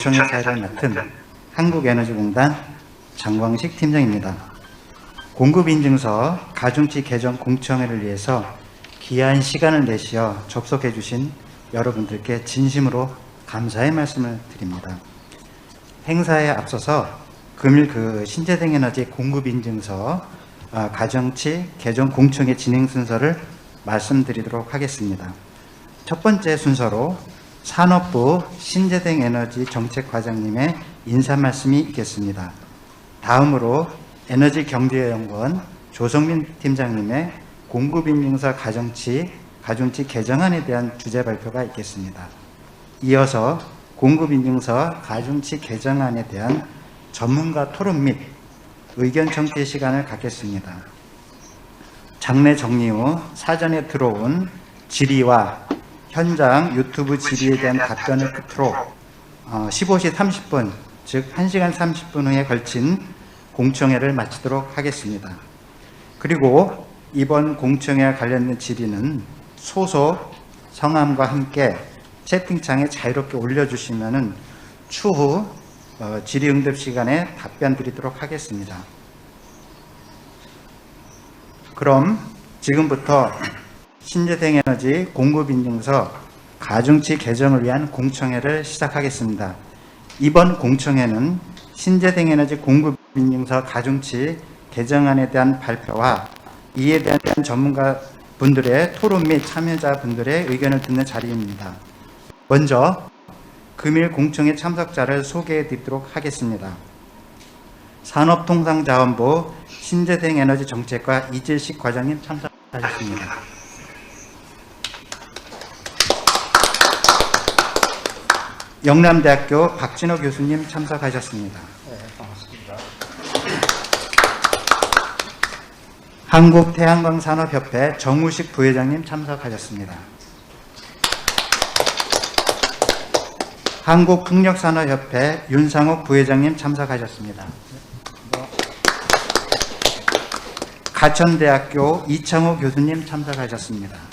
공청회 사회를 맡은 한국에너지공단 장광식 팀장입니다. 공급인증서 가중치 개정 공청회를 위해서 귀한 시간을 내시어 접속해 주신 여러분들께 진심으로 감사의 말씀을 드립니다. 행사에 앞서서 금일 신재생에너지 공급인증서 가중치 개정 공청회 진행 순서를 말씀드리도록 하겠습니다. 첫 번째 순서로 산업부 신재생에너지 정책과장님의 인사 말씀이 있겠습니다. 다음으로 에너지경제연구원 조성민 팀장님의 공급인증서 가중치 개정안에 대한 주제 발표가 있겠습니다. 이어서 공급인증서 가중치 개정안에 대한 전문가 토론 및 의견 청취 시간을 갖겠습니다. 장례 정리 후 사전에 들어온 질의와 현장 유튜브 질의에 대한 답변을 끝으로 15시 30분, 즉 1시간 30분 후에 걸친 공청회를 마치도록 하겠습니다. 그리고 이번 공청회와 관련된 질의는 소속 성함과 함께 채팅창에 자유롭게 올려주시면 추후 질의응답 시간에 답변 드리도록 하겠습니다. 그럼 지금부터 신재생에너지 공급인증서 가중치 개정을 위한 공청회를 시작하겠습니다. 이번 공청회는 신재생에너지 공급인증서 가중치 개정안에 대한 발표와 이에 대한 전문가분들의 토론 및 참여자분들의 의견을 듣는 자리입니다. 먼저 금일 공청회 참석자를 소개해 드리도록 하겠습니다. 산업통상자원부 신재생에너지 정책과 이재식 과장님 참석하셨습니다. 영남대학교 박진호 교수님 참석하셨습니다. 네, 반갑습니다. 한국태양광산업협회 정우식 부회장님 참석하셨습니다. 한국풍력산업협회 윤상욱 부회장님 참석하셨습니다. 가천대학교 이창호 교수님 참석하셨습니다.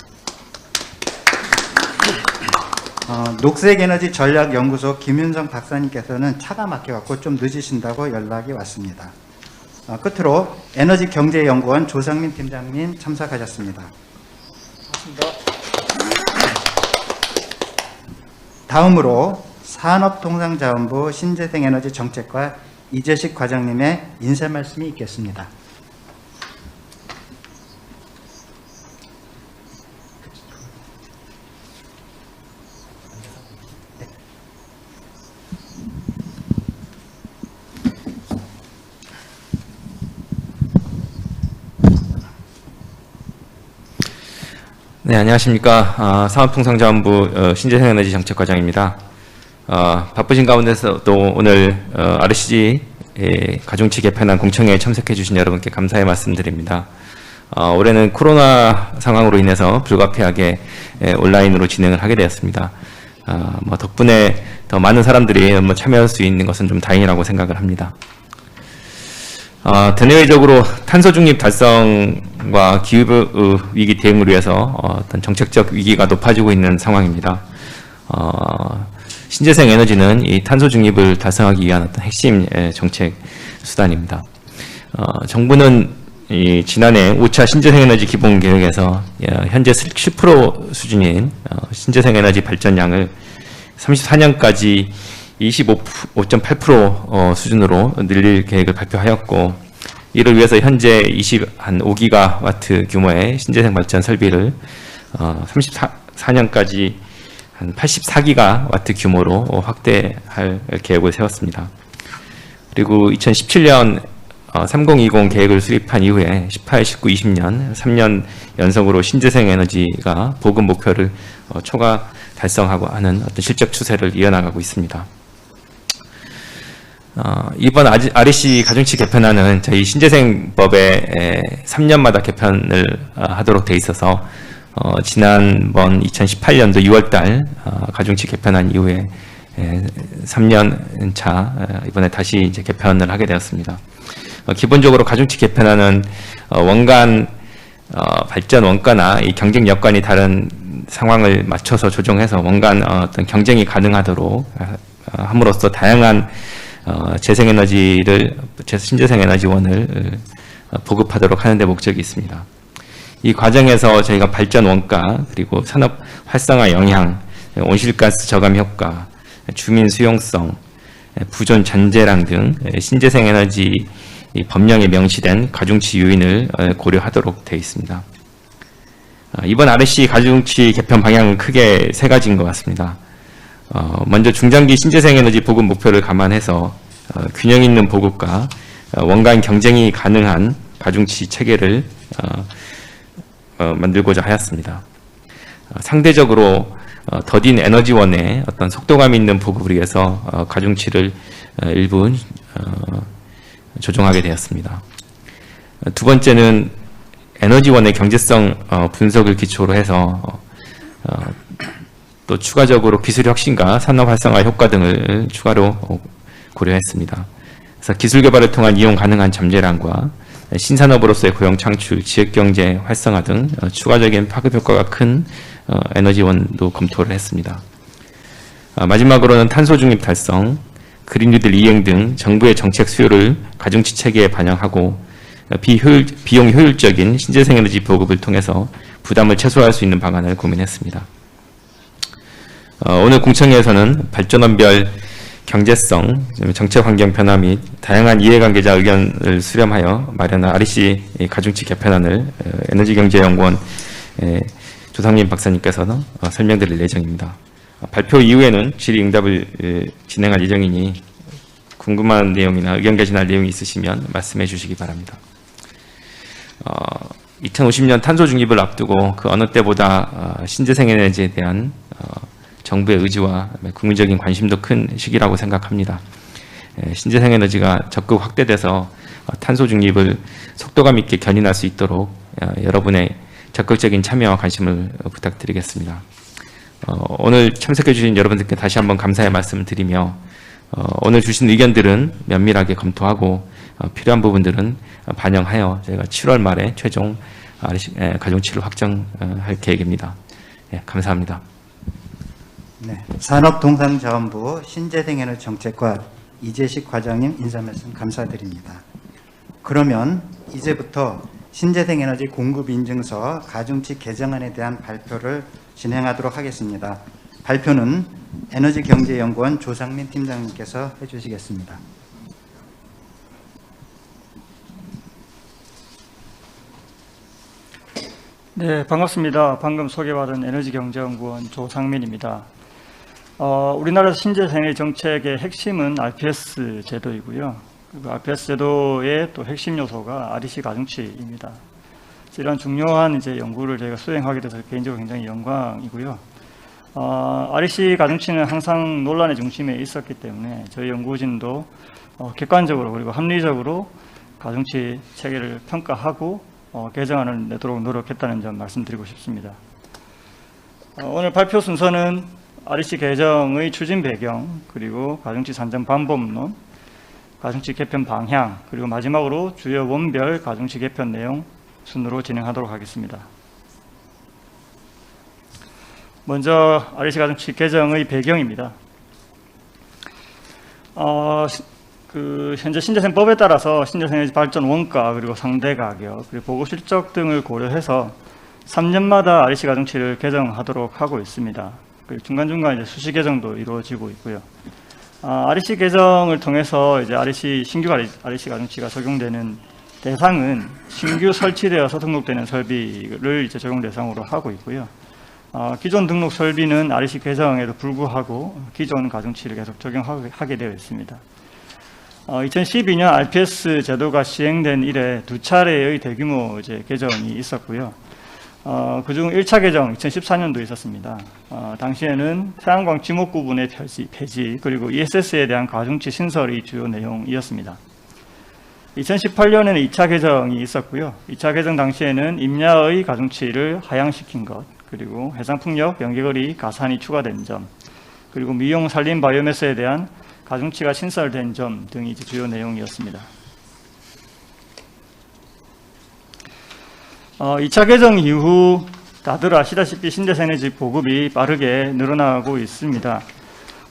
녹색에너지 전략연구소 김윤성 박사님께서는 차가 막혀갖고 좀 늦으신다고 연락이 왔습니다. 끝으로 에너지경제연구원 조상민 팀장님 참석하셨습니다. 다음으로 산업통상자원부 신재생에너지 정책과 이재식 과장님의 인사 말씀이 있겠습니다. 네, 안녕하십니까. 산업통상자원부 신재생에너지 정책과장입니다. 바쁘신 가운데서도 오늘 RCG 가중치 개편안 공청회에 참석해 주신 여러분께 감사의 말씀드립니다. 올해는 코로나 상황으로 인해서 불가피하게 온라인으로 진행을 하게 되었습니다. 덕분에 더 많은 사람들이 참여할 수 있는 것은 좀 다행이라고 생각을 합니다. 대내외적으로 탄소 중립 달성과 기후 위기 대응을 위해서 어떤 정책적 위기가 높아지고 있는 상황입니다. 신재생 에너지는 이 탄소 중립을 달성하기 위한 어떤 핵심 정책 수단입니다. 정부는 이 지난해 5차 신재생 에너지 기본 계획에서 현재 10% 수준인 신재생 에너지 발전량을 34년까지 25.8% 수준으로 늘릴 계획을 발표하였고, 이를 위해서 현재 5기가와트 규모의 신재생 발전 설비를 34년까지 한 84기가와트 규모로 확대할 계획을 세웠습니다. 그리고 2017년 3020 계획을 수립한 이후에 18, 19, 20년 3년 연속으로 신재생 에너지가 보급 목표를 초과 달성하고 하는 어떤 실적 추세를 이어나가고 있습니다. 이번 REC 가중치 개편안은 저희 신재생법에 3년마다 개편을 하도록 돼 있어서 지난번 2018년도 6월달 가중치 개편안 이후에 3년 차 이번에 다시 이제 개편을 하게 되었습니다. 기본적으로 가중치 개편안은 원간 발전 원가나 이 경쟁 여건이 다른 상황을 맞춰서 조정해서 원간 어떤 경쟁이 가능하도록 함으로써 다양한 신재생에너지원을 보급하도록 하는 데 목적이 있습니다. 이 과정에서 저희가 발전 원가, 그리고 산업 활성화 영향, 온실가스 저감 효과, 주민 수용성, 부존 잔재랑 등 신재생에너지 법령에 명시된 가중치 요인을 고려하도록 되어 있습니다. 이번 REC 가중치 개편 방향은 크게 세 가지인 것 같습니다. 먼저 중장기 신재생에너지 보급 목표를 감안해서 균형 있는 보급과 원간 경쟁이 가능한 가중치 체계를 만들고자 하였습니다. 상대적으로 더딘 에너지원의 어떤 속도감 있는 보급을 위해서 가중치를 일부 조정하게 되었습니다. 두 번째는 에너지원의 경제성 분석을 기초로 해서 또 추가적으로 기술 혁신과 산업 활성화 효과 등을 추가로 고려했습니다. 그래서 기술 개발을 통한 이용 가능한 잠재량과 신산업으로서의 고용 창출, 지역경제 활성화 등 추가적인 파급 효과가 큰 에너지원도 검토를 했습니다. 마지막으로는 탄소 중립 달성, 그린뉴딜 이행 등 정부의 정책 수요를 가중치 체계에 반영하고 비용 효율적인 신재생에너지 보급을 통해서 부담을 최소화할 수 있는 방안을 고민했습니다. 오늘 공청회에서는 발전원별 경제성, 정책 환경 변화 및 다양한 이해관계자 의견을 수렴하여 마련한 REC 가중치 개편안을 에너지경제연구원 조상민 박사님께서는 설명드릴 예정입니다. 발표 이후에는 질의응답을 진행할 예정이니 궁금한 내용이나 의견 개진할 내용이 있으시면 말씀해 주시기 바랍니다. 2050년 탄소 중립을 앞두고 그 어느 때보다 신재생에너지에 대한 정부의 의지와 국민적인 관심도 큰 시기라고 생각합니다. 신재생에너지가 적극 확대돼서 탄소 중립을 속도감 있게 견인할 수 있도록 여러분의 적극적인 참여와 관심을 부탁드리겠습니다. 오늘 참석해 주신 여러분들께 다시 한번 감사의 말씀을 드리며 오늘 주신 의견들은 면밀하게 검토하고 필요한 부분들은 반영하여 저희가 7월 말에 최종 가중치를 확정할 계획입니다. 감사합니다. 네, 산업통상자원부 신재생에너지 정책과 이재식 과장님 인사 말씀 감사드립니다. 그러면 이제부터 신재생에너지 공급인증서 가중치 개정안에 대한 발표를 진행하도록 하겠습니다. 발표는 에너지경제연구원 조상민 팀장님께서 해주시겠습니다. 네, 반갑습니다. 방금 소개받은 에너지경제연구원 조상민입니다. 우리나라 신재생에너지 정책의 핵심은 RPS 제도이고요. 그리고 RPS 제도의 또 핵심 요소가 REC 가중치입니다. 이런 중요한 연구를 저희가 수행하게 돼서 개인적으로 굉장히 영광이고요. REC 가중치는 항상 논란의 중심에 있었기 때문에 저희 연구진도 객관적으로 그리고 합리적으로 가중치 체계를 평가하고 개정안을 내도록 노력했다는 점 말씀드리고 싶습니다. 오늘 발표 순서는 REC 개정의 추진 배경, 그리고 가중치 산정 방법론, 가중치 개편 방향, 그리고 마지막으로 주요 원별 가중치 개편 내용 순으로 진행하도록 하겠습니다. 먼저 REC 가중치 개정의 배경입니다. 현재 신재생법에 따라서 신재생에너지 발전 원가, 그리고 상대 가격, 그리고 보고 실적 등을 고려해서 3년마다 REC 가중치를 개정하도록 하고 있습니다. 그리고 중간중간 수시 개정도 이루어지고 있고요. REC 개정을 통해서 신규 REC 가중치가 적용되는 대상은 신규 설치되어서 등록되는 설비를 적용 대상으로 하고 있고요. 기존 등록 설비는 REC 개정에도 불구하고 기존 가중치를 계속 적용하게 되어 있습니다. 2012년 RPS 제도가 시행된 이래 두 차례의 대규모 개정이 있었고요. 그중 1차 개정 2014년도 있었습니다. 당시에는 태양광 지목 구분의 폐지, 그리고 ESS에 대한 가중치 신설이 주요 내용이었습니다. 2018년에는 2차 개정이 있었고요. 2차 개정 당시에는 임야의 가중치를 하향시킨 것, 그리고 해상풍력, 연계거리, 가산이 추가된 점, 그리고 미용 산림 바이오매스에 대한 가중치가 신설된 점 등이 주요 내용이었습니다. 2차 개정 이후 다들 아시다시피 신재생에너지 보급이 빠르게 늘어나고 있습니다.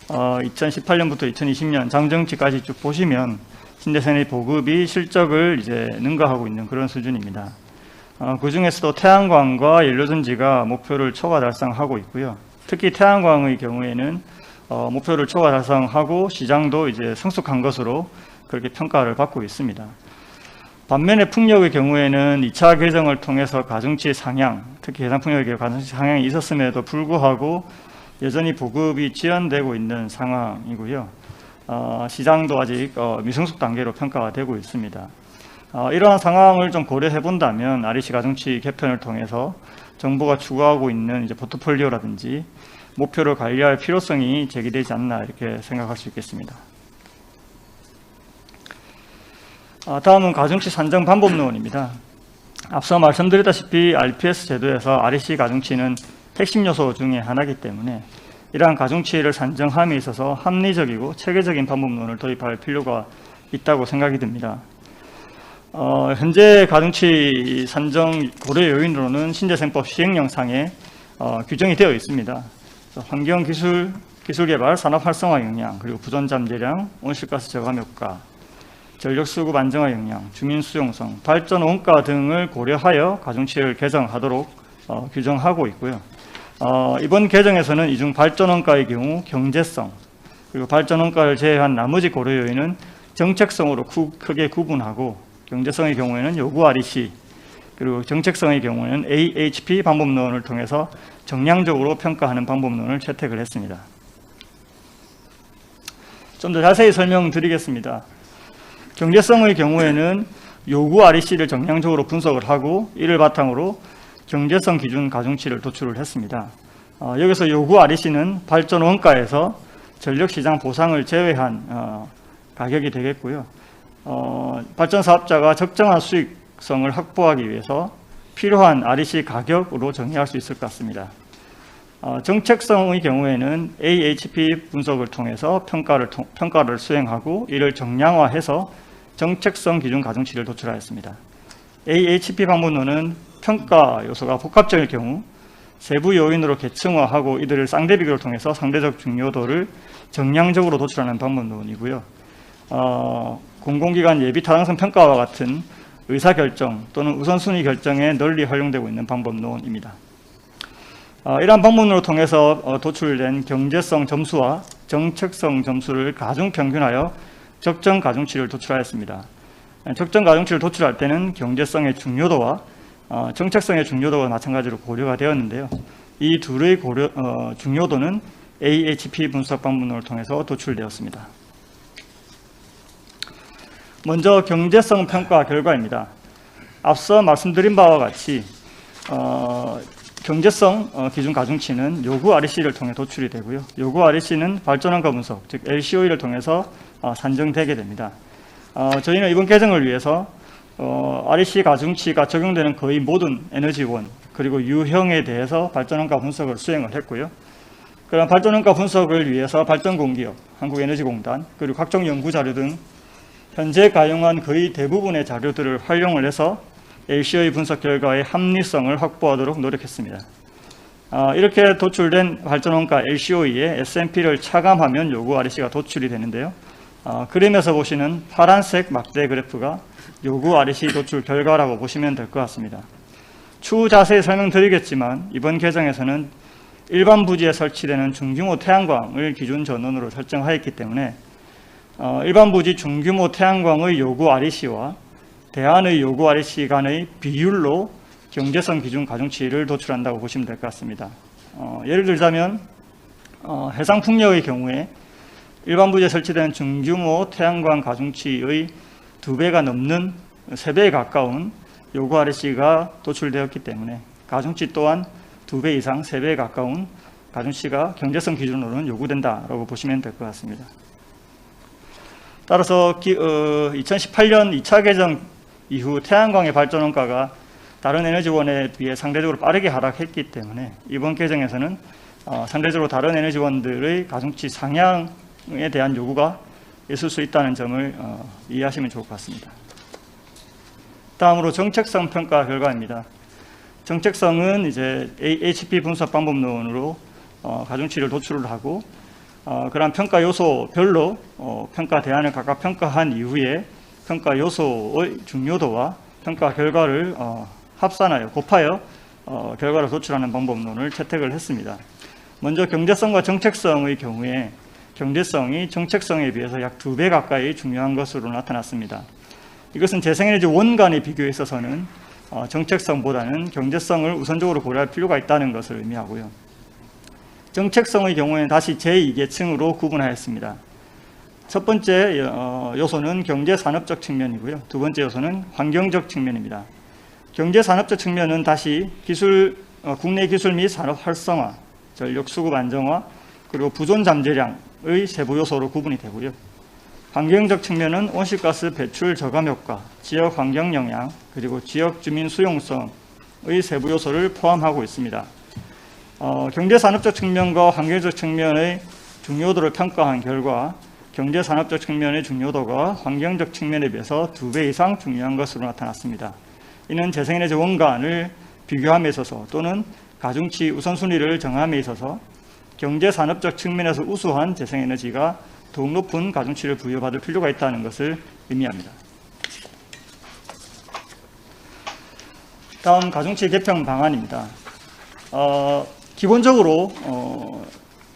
2018년부터 2020년 장정치까지 쭉 보시면 신재생 에너지 보급이 실적을 이제 능가하고 있는 그런 수준입니다. 그 중에서도 태양광과 연료전지가 목표를 초과 달성하고 있고요. 특히 태양광의 경우에는 목표를 초과 달성하고 시장도 이제 성숙한 것으로 그렇게 평가를 받고 있습니다. 반면에 풍력의 경우에는 2차 개정을 통해서 가중치 상향, 특히 해상풍력의 경우 가중치 상향이 있었음에도 불구하고 여전히 보급이 지연되고 있는 상황이고요. 시장도 아직 미성숙 단계로 평가가 되고 있습니다. 이러한 상황을 좀 고려해 본다면 REC 가중치 개편을 통해서 정부가 추구하고 있는 이제 포트폴리오라든지 목표를 관리할 필요성이 제기되지 않나 이렇게 생각할 수 있겠습니다. 다음은 가중치 산정 방법론입니다. 앞서 말씀드렸다시피 RPS 제도에서 REC 가중치는 핵심 요소 중에 하나이기 때문에 이러한 가중치를 산정함에 있어서 합리적이고 체계적인 방법론을 도입할 필요가 있다고 생각이 듭니다. 현재 가중치 산정 고려 요인으로는 신재생법 시행령상에 규정이 되어 있습니다. 환경 기술 개발, 산업 활성화 역량, 그리고 부존 잠재량, 온실가스 저감 효과, 전력 수급 안정화 역량, 주민 수용성, 발전 원가 등을 고려하여 가중치를 개정하도록 규정하고 있고요. 이번 개정에서는 이중 발전 원가의 경우 경제성, 그리고 발전 원가를 제외한 나머지 고려 요인은 정책성으로 크게 구분하고, 경제성의 경우에는 요구 REC, 그리고 정책성의 경우에는 AHP 방법론을 통해서 정량적으로 평가하는 방법론을 채택을 했습니다. 좀 더 자세히 설명드리겠습니다. 경제성의 경우에는 요구 REC를 정량적으로 분석을 하고 이를 바탕으로 경제성 기준 가중치를 도출을 했습니다. 여기서 요구 REC는 발전 원가에서 전력시장 보상을 제외한 가격이 되겠고요. 발전 사업자가 적정한 수익성을 확보하기 위해서 필요한 REC 가격으로 정의할 수 있을 것 같습니다. 정책성의 경우에는 AHP 분석을 통해서 평가를 수행하고 이를 정량화해서 정책성 기준 가중치를 도출하였습니다. AHP 방법론은 평가 요소가 복합적일 경우 세부 요인으로 계층화하고 이들을 쌍대비교를 통해서 상대적 중요도를 정량적으로 도출하는 방법론이고요. 공공기관 예비 타당성 평가와 같은 의사결정 또는 우선순위 결정에 널리 활용되고 있는 방법론입니다. 이러한 방법론을 통해서 도출된 경제성 점수와 정책성 점수를 가중평균하여 적정 가중치를 도출하였습니다. 적정 가중치를 도출할 때는 경제성의 중요도와 정책성의 중요도가 마찬가지로 고려가 되었는데요. 이 둘의 중요도는 AHP 분석 방법론을 통해서 도출되었습니다. 먼저 경제성 평가 결과입니다. 앞서 말씀드린 바와 같이 경제성 기준 가중치는 요구 REC를 통해 도출이 되고요. 요구 REC는 발전원가 분석, 즉 LCOE를 통해서 산정되게 됩니다. 저희는 이번 개정을 위해서 REC 가중치가 적용되는 거의 모든 에너지원 그리고 유형에 대해서 발전원가 분석을 수행을 했고요. 그런 발전원가 분석을 위해서 발전공기업, 한국에너지공단, 그리고 각종 연구자료 등 현재 가용한 거의 대부분의 자료들을 활용을 해서 LCOE 분석 결과의 합리성을 확보하도록 노력했습니다. 이렇게 도출된 발전원가 LCOE에 S&P를 차감하면 요구 REC가 도출이 되는데요. 그림에서 보시는 파란색 막대 그래프가 요구 REC 도출 결과라고 보시면 될 것 같습니다. 추후 자세히 설명드리겠지만 이번 개정에서는 일반 부지에 설치되는 중규모 태양광을 기준 전원으로 설정하였기 때문에 일반 부지 중규모 태양광의 요구 REC와 대안의 요구 REC 간의 비율로 경제성 기준 가중치를 도출한다고 보시면 될 것 같습니다. 예를 들자면 해상풍력의 경우에 일반 부지에 설치된 중규모 태양광 가중치의 2배가 넘는 3배에 가까운 요구 REC가 도출되었기 때문에 가중치 또한 2배 이상 3배에 가까운 가중치가 경제성 기준으로는 요구된다라고 보시면 될 것 같습니다. 따라서 2018년 2차 개정 이후 태양광의 발전 원가가 다른 에너지원에 비해 상대적으로 빠르게 하락했기 때문에 이번 개정에서는 상대적으로 다른 에너지원들의 가중치 상향에 대한 요구가 있을 수 있다는 점을 이해하시면 좋을 것 같습니다. 다음으로 정책성 평가 결과입니다. 정책성은 이제 AHP 분석 방법론으로 가중치를 도출을 하고 그런 평가 요소별로 평가 대안을 각각 평가한 이후에 평가 요소의 중요도와 평가 결과를 합산하여 곱하여 결과를 도출하는 방법론을 채택을 했습니다. 먼저 경제성과 정책성의 경우에 경제성이 정책성에 비해서 약 2배 가까이 중요한 것으로 나타났습니다. 이것은 재생에너지 원간의 비교에 있어서는 정책성보다는 경제성을 우선적으로 고려할 필요가 있다는 것을 의미하고요. 정책성의 경우에는 다시 제2계층으로 구분하였습니다. 첫 번째 요소는 경제산업적 측면이고요. 두 번째 요소는 환경적 측면입니다. 경제산업적 측면은 다시 국내 기술 및 산업 활성화, 전력 수급 안정화, 그리고 부존 잠재량의 세부 요소로 구분이 되고요. 환경적 측면은 온실가스 배출 저감 효과, 지역 환경 영향, 그리고 지역 주민 수용성의 세부 요소를 포함하고 있습니다. 경제산업적 측면과 환경적 측면의 중요도를 평가한 결과 경제산업적 측면의 중요도가 환경적 측면에 비해서 2배 이상 중요한 것으로 나타났습니다. 이는 재생에너지 원간을 비교함에 있어서 또는 가중치 우선순위를 정함에 있어서 경제산업적 측면에서 우수한 재생에너지가 더욱 높은 가중치를 부여받을 필요가 있다는 것을 의미합니다. 다음 가중치 개편 방안입니다. 기본적으로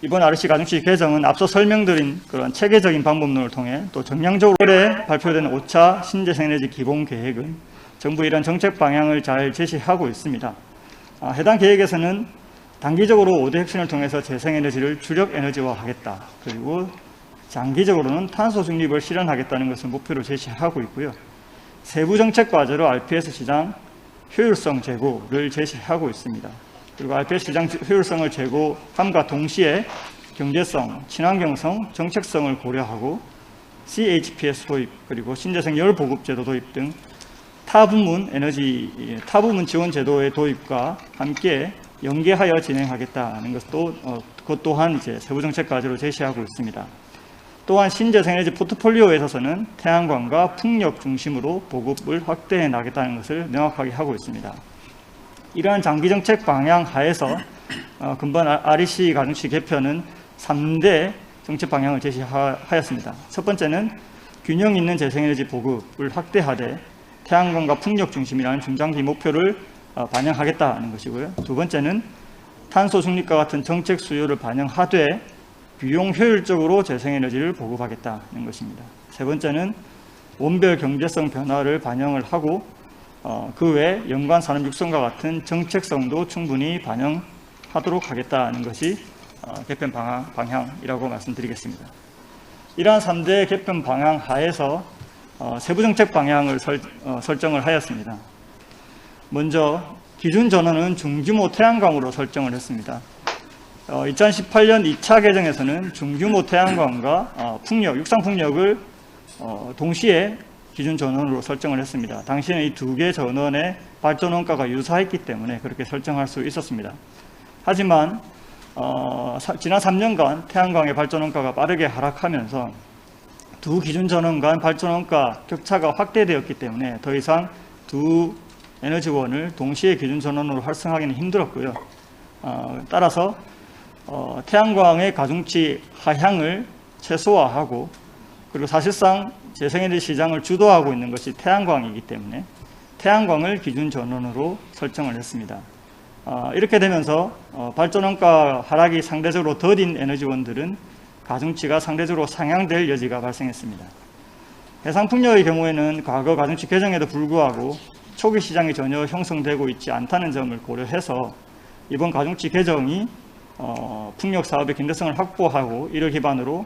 이번 REC 가중치 개정은 앞서 설명드린 그런 체계적인 방법론을 통해 또 정량적으로 올해 발표된 5차 신재생에너지 기본계획은 정부 이런 정책 방향을 잘 제시하고 있습니다. 해당 계획에서는 단기적으로 5대 혁신을 통해서 재생에너지를 주력 에너지화하겠다. 그리고 장기적으로는 탄소 중립을 실현하겠다는 것을 목표로 제시하고 있고요. 세부 정책 과제로 RPS 시장 효율성 제고를 제시하고 있습니다. 그리고 RPS 시장 효율성을 제고함과 동시에 경제성, 친환경성, 정책성을 고려하고 CHPS 도입, 그리고 신재생 열 보급 제도 도입 등 타부문 지원 제도의 도입과 함께 연계하여 진행하겠다는 것도 그것 또한 이제 세부 정책 과제로 제시하고 있습니다. 또한 신재생에너지 포트폴리오에 있어서는 태양광과 풍력 중심으로 보급을 확대해 나가겠다는 것을 명확하게 하고 있습니다. 이러한 장기 정책 방향 하에서 금번 REC 가중치 개편은 3대 정책 방향을 제시하였습니다. 첫 번째는 균형 있는 재생에너지 보급을 확대하되 태양광과 풍력 중심이라는 중장기 목표를 반영하겠다는 것이고요. 두 번째는 탄소 중립과 같은 정책 수요를 반영하되 비용 효율적으로 재생에너지를 보급하겠다는 것입니다. 세 번째는 원별 경제성 변화를 반영을 하고 그 외 연관 산업 육성과 같은 정책성도 충분히 반영하도록 하겠다는 것이 개편 방향이라고 말씀드리겠습니다. 이러한 3대 개편 방향 하에서 세부 정책 방향을 설정을 하였습니다. 먼저 기준 전원은 중규모 태양광으로 설정을 했습니다. 2018년 2차 개정에서는 중규모 태양광과 육상 풍력을 동시에 기준 전원으로 설정을 했습니다. 당시에는 이 두 개 전원의 발전 원가가 유사했기 때문에 그렇게 설정할 수 있었습니다. 하지만 지난 3년간 태양광의 발전 원가가 빠르게 하락하면서 두 기준 전원 간 발전 원가 격차가 확대되었기 때문에 더 이상 두 에너지원을 동시에 기준 전원으로 활성화하기는 힘들었고요. 따라서 태양광의 가중치 하향을 최소화하고 그리고 사실상 재생에너지 시장을 주도하고 있는 것이 태양광이기 때문에 태양광을 기준 전원으로 설정을 했습니다. 이렇게 되면서 발전원가 하락이 상대적으로 더딘 에너지원들은 가중치가 상대적으로 상향될 여지가 발생했습니다. 해상풍력의 경우에는 과거 가중치 개정에도 불구하고 초기 시장이 전혀 형성되고 있지 않다는 점을 고려해서 이번 가중치 개정이 풍력 사업의 경제성을 확보하고 이를 기반으로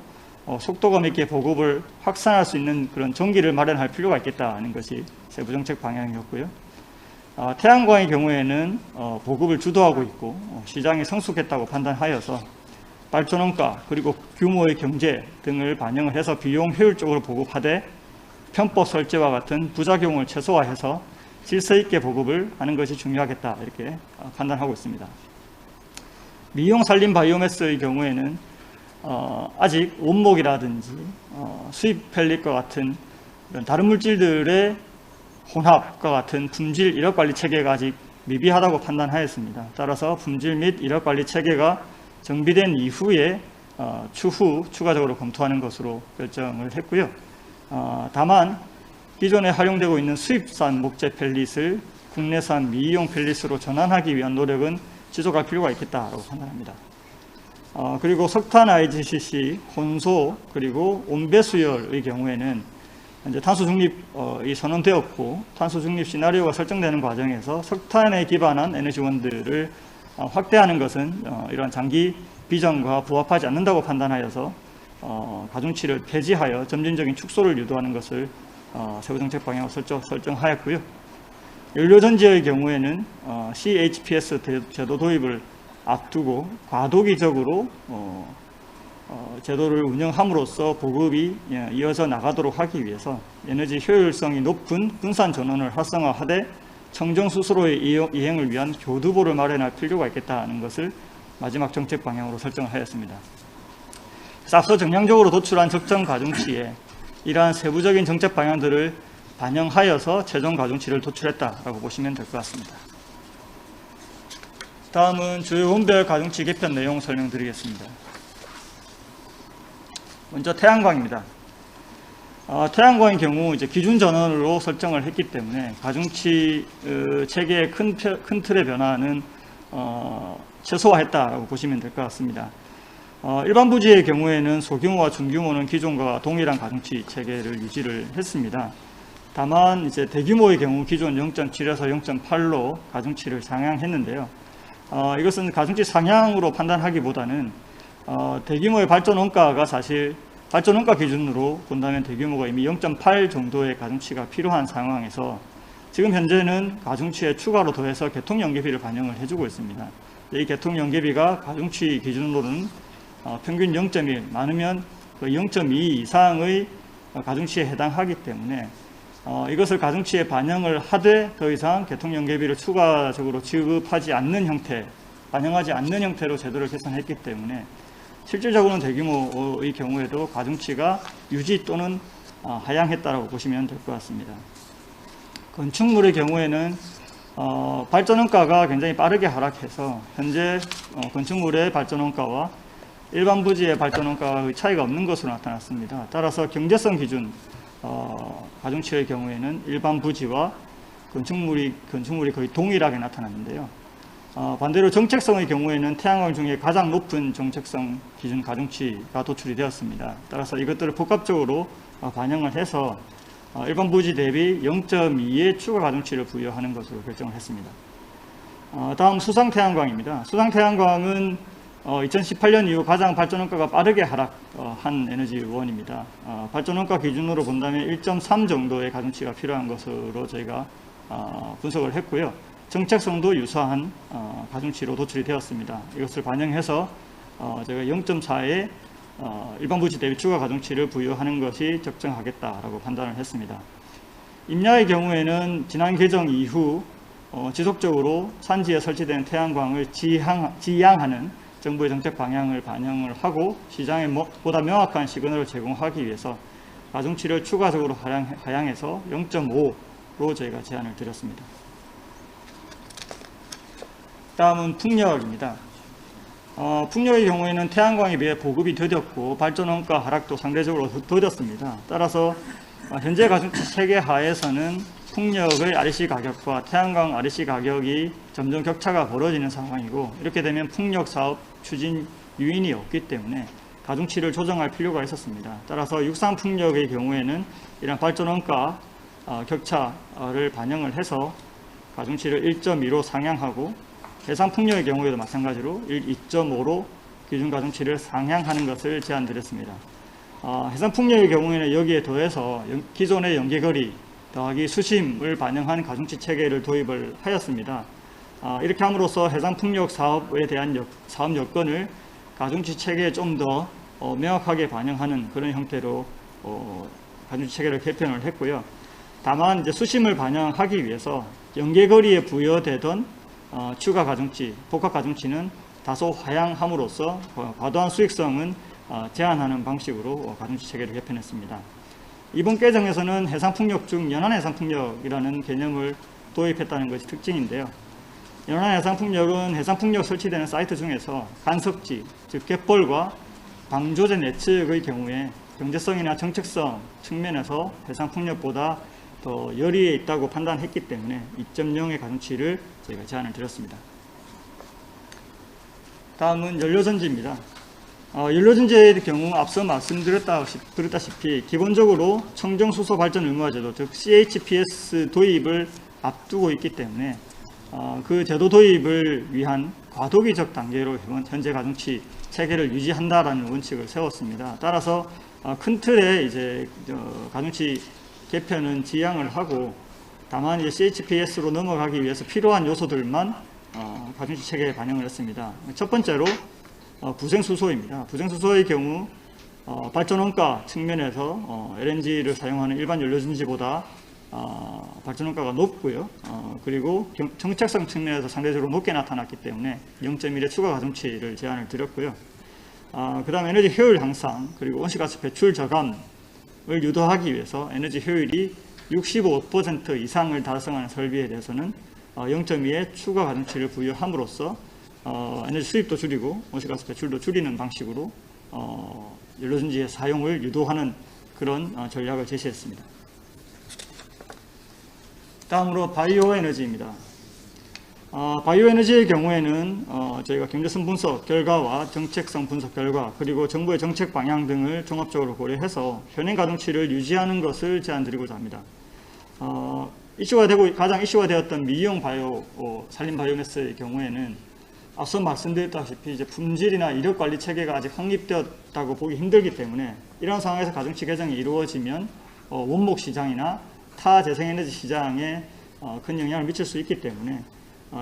속도감 있게 보급을 확산할 수 있는 그런 전기를 마련할 필요가 있겠다는 것이 세부 정책 방향이었고요. 태양광의 경우에는 보급을 주도하고 있고 시장이 성숙했다고 판단하여서 발전원가 그리고 규모의 경제 등을 반영을 해서 비용 효율적으로 보급하되 편법 설치와 같은 부작용을 최소화해서 질서 있게 보급을 하는 것이 중요하겠다 이렇게 판단하고 있습니다. 미용 산림 바이오매스의 경우에는 아직 원목이라든지 수입 펠릿과 같은 다른 물질들의 혼합과 같은 품질 이력 관리 체계가 아직 미비하다고 판단하였습니다. 따라서 품질 및 이력 관리 체계가 정비된 이후에 추후 추가적으로 검토하는 것으로 결정을 했고요. 다만 기존에 활용되고 있는 수입산 목재 펠릿을 국내산 미용 펠릿으로 전환하기 위한 노력은 지속할 필요가 있겠다라고 판단합니다. 그리고 석탄 IGCC, 혼소, 그리고 온배수열의 경우에는 이제 탄소 중립이 선언되었고 탄소 중립 시나리오가 설정되는 과정에서 석탄에 기반한 에너지원들을 확대하는 것은 이러한 장기 비전과 부합하지 않는다고 판단하여서 가중치를 폐지하여 점진적인 축소를 유도하는 것을 세부 정책 방향으로 설정하였고요. 연료전지의 경우에는 CHPS 제도 도입을 앞두고 과도기적으로 제도를 운영함으로써 보급이 이어져 나가도록 하기 위해서 에너지 효율성이 높은 분산 전원을 활성화하되 청정 수소로의 이행을 위한 교두보를 마련할 필요가 있겠다는 것을 마지막 정책 방향으로 설정하였습니다. 앞서 정량적으로 도출한 적정 가중치에 이러한 세부적인 정책 방향들을 반영하여서 최종 가중치를 도출했다라고 보시면 될 것 같습니다. 다음은 주요 원별 가중치 개편 내용 설명드리겠습니다. 먼저 태양광입니다. 태양광의 경우 이제 기준 전원으로 설정을 했기 때문에 가중치 체계의 큰 틀의 변화는 최소화했다라고 보시면 될 것 같습니다. 일반 부지의 경우에는 소규모와 중규모는 기존과 동일한 가중치 체계를 유지를 했습니다. 다만 이제 대규모의 경우 기존 0.7에서 0.8로 가중치를 상향했는데요. 이것은 가중치 상향으로 판단하기보다는 대규모의 발전 원가가 사실 발전 원가 기준으로 본다면 대규모가 이미 0.8 정도의 가중치가 필요한 상황에서 지금 현재는 가중치에 추가로 더해서 개통연계비를 반영을 해주고 있습니다. 이 개통연계비가 가중치 기준으로는 평균 0.1, 많으면 0.2 이상의 가중치에 해당하기 때문에 이것을 가중치에 반영을 하되 더 이상 개통연계비를 추가적으로 지급하지 않는 형태, 반영하지 않는 형태로 제도를 개선했기 때문에 실질적으로는 대규모의 경우에도 가중치가 유지 또는 하향했다고 보시면 될 것 같습니다. 건축물의 경우에는 발전원가가 굉장히 빠르게 하락해서 현재 건축물의 발전원가와 일반 부지의 발전원가의 차이가 없는 것으로 나타났습니다. 따라서 경제성 기준 가중치의 경우에는 일반 부지와 건축물이 거의 동일하게 나타났는데요. 반대로 정책성의 경우에는 태양광 중에 가장 높은 정책성 기준 가중치가 도출이 되었습니다. 따라서 이것들을 복합적으로 반영을 해서 일반 부지 대비 0.2의 추가 가중치를 부여하는 것으로 결정을 했습니다. 다음 수상태양광입니다. 수상태양광은 2018년 이후 가장 발전원가가 빠르게 하락한 에너지원입니다. 발전원가 기준으로 본다면 1.3 정도의 가중치가 필요한 것으로 저희가 분석을 했고요. 정책성도 유사한 가중치로 도출이 되었습니다. 이것을 반영해서 제가 0.4의 일반 부지 대비 추가 가중치를 부여하는 것이 적정하겠다라고 판단을 했습니다. 임야의 경우에는 지난 개정 이후 지속적으로 산지에 설치된 태양광을 지향하는 정부의 정책 방향을 반영을 하고 시장에 보다 명확한 시그널을 제공하기 위해서 가중치를 추가적으로 하향해서 0.5로 저희가 제안을 드렸습니다. 다음은 풍력입니다. 풍력의 경우에는 태양광에 비해 보급이 더뎠고 발전원가 하락도 상대적으로 더뎠습니다. 따라서 현재 가중치 체계 하에서는 풍력의 REC 가격과 태양광 REC 가격이 점점 격차가 벌어지는 상황이고 이렇게 되면 풍력 사업 추진 유인이 없기 때문에 가중치를 조정할 필요가 있었습니다. 따라서 육상 풍력의 경우에는 이런 발전원가 격차를 반영을 해서 가중치를 1.2로 상향하고 해상 풍력의 경우에도 마찬가지로 2.5로 기준 가중치를 상향하는 것을 제안드렸습니다. 해상 풍력의 경우에는 여기에 더해서 기존의 연계거리 더하기 수심을 반영한 가중치 체계를 도입을 하였습니다. 이렇게 함으로써 해상 풍력 사업에 대한 사업 여건을 가중치 체계에 좀 더 명확하게 반영하는 그런 형태로 가중치 체계를 개편을 했고요. 다만 이제 수심을 반영하기 위해서 연계거리에 부여되던 추가 가중치, 복합 가중치는 다소 하향함으로써 과도한 수익성은 제한하는 방식으로 가중치 체계를 개편했습니다. 이번 개정에서는 해상풍력 중 연안해상풍력이라는 개념을 도입했다는 것이 특징인데요. 연안해상풍력은 해상풍력 설치되는 사이트 중에서 간석지, 즉 갯벌과 방조제 내측의 경우에 경제성이나 정책성 측면에서 해상 풍력보다 더 열의에 있다고 판단했기 때문에 2.0의 가중치를 저희가 제안을 드렸습니다. 다음은 연료전지입니다. 연료전지의 경우 앞서 말씀드렸다시피 기본적으로 청정수소 발전 의무화 제도, 즉 CHPS 도입을 앞두고 있기 때문에 그 제도 도입을 위한 과도기적 단계로 현재 가중치 체계를 유지한다라는 원칙을 세웠습니다. 따라서 큰 틀에 이제 가중치 개편은 지양을 하고 다만 이제 CHPS로 넘어가기 위해서 필요한 요소들만 가중치 체계에 반영을 했습니다. 첫 번째로 부생수소입니다. 부생수소의 경우 발전원가 측면에서 LNG를 사용하는 일반 연료전지보다 발전원가가 높고요. 그리고 정책성 측면에서 상대적으로 높게 나타났기 때문에 0.1의 추가 가중치를 제안을 드렸고요. 그 다음 에너지 효율 향상, 그리고 온실가스 배출 저감을 유도하기 위해서 에너지 효율이 65% 이상을 달성하는 설비에 대해서는 0.2의 추가 가중치를 부여함으로써 에너지 수입도 줄이고 온실가스 배출도 줄이는 방식으로 연료전지의 사용을 유도하는 그런 전략을 제시했습니다. 다음으로 바이오에너지입니다. 바이오에너지의 경우에는 저희가 경제성 분석 결과와 정책성 분석 결과, 그리고 정부의 정책 방향 등을 종합적으로 고려해서 현행 가중치를 유지하는 것을 제안드리고자 합니다. 가장 이슈가 되었던 미용 바이오, 산림 바이오매스의 경우에는 앞서 말씀드렸다시피 이제 품질이나 이력 관리 체계가 아직 확립되었다고 보기 힘들기 때문에 이런 상황에서 가중치 개정이 이루어지면 원목 시장이나 타 재생에너지 시장에 큰 영향을 미칠 수 있기 때문에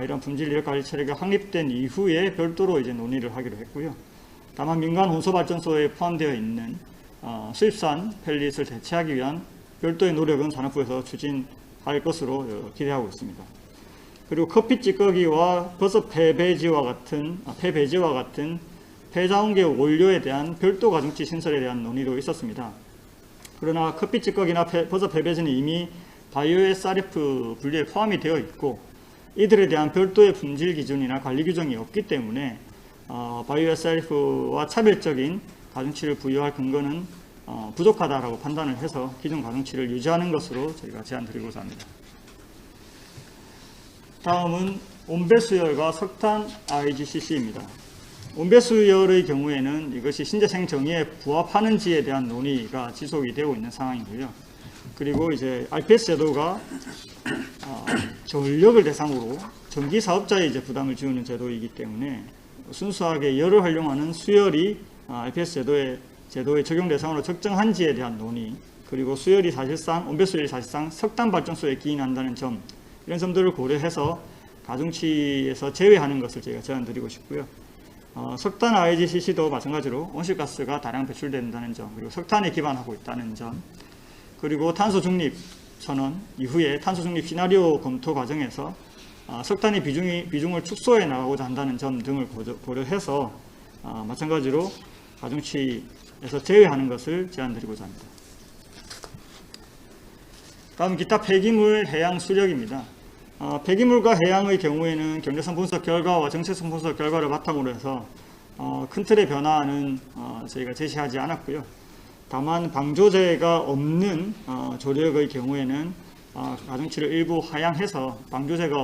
이런 품질 이력 관리 체계가 확립된 이후에 별도로 이제 논의를 하기로 했고요. 다만 민간 온소발전소에 포함되어 있는 수입산 펠릿을 대체하기 위한 별도의 노력은 산업부에서 추진할 것으로 기대하고 있습니다. 그리고 커피 찌꺼기와 버섯 폐배지와 같은 폐자원계 원료에 대한 별도 가중치 신설에 대한 논의도 있었습니다. 그러나 커피 찌꺼기나 버섯 폐배지는 이미 바이오 SRF 분류에 포함이 되어 있고 이들에 대한 별도의 품질 기준이나 관리 규정이 없기 때문에 바이오 SRF와 차별적인 가중치를 부여할 근거는 부족하다라고 판단을 해서 기존 가중치를 유지하는 것으로 저희가 제안드리고자 합니다. 다음은 온배수열과 석탄 IGCC입니다. 온배수열의 경우에는 이것이 신재생 정의에 부합하는지에 대한 논의가 지속이 되고 있는 상황이고요. 그리고 이제 RPS 제도가 전력을 대상으로 전기 사업자의 이제 부담을 지우는 제도이기 때문에 순수하게 열을 활용하는 수열이 RPS 제도의 적용 대상으로 적정한지에 대한 논의, 그리고 온배수열이 사실상 석탄 발전소에 기인한다는 점, 이런 점들을 고려해서 가중치에서 제외하는 것을 저희가 제안드리고 싶고요. 석탄 IGCC도 마찬가지로 온실가스가 다량 배출된다는 점, 그리고 석탄에 기반하고 있다는 점, 그리고 탄소 중립 선언 이후에 탄소 중립 시나리오 검토 과정에서 석탄의 비중을 축소해 나가고자 한다는 점 등을 고려해서 마찬가지로 가중치에서 제외하는 것을 제안드리고자 합니다. 다음 기타 폐기물 해양 수력입니다. 폐기물과 해양의 경우에는 경제성 분석 결과와 정책성 분석 결과를 바탕으로 해서 큰 틀의 변화는 저희가 제시하지 않았고요. 다만 방조제가 없는 조력의 경우에는 가중치를 일부 하향해서 방조제가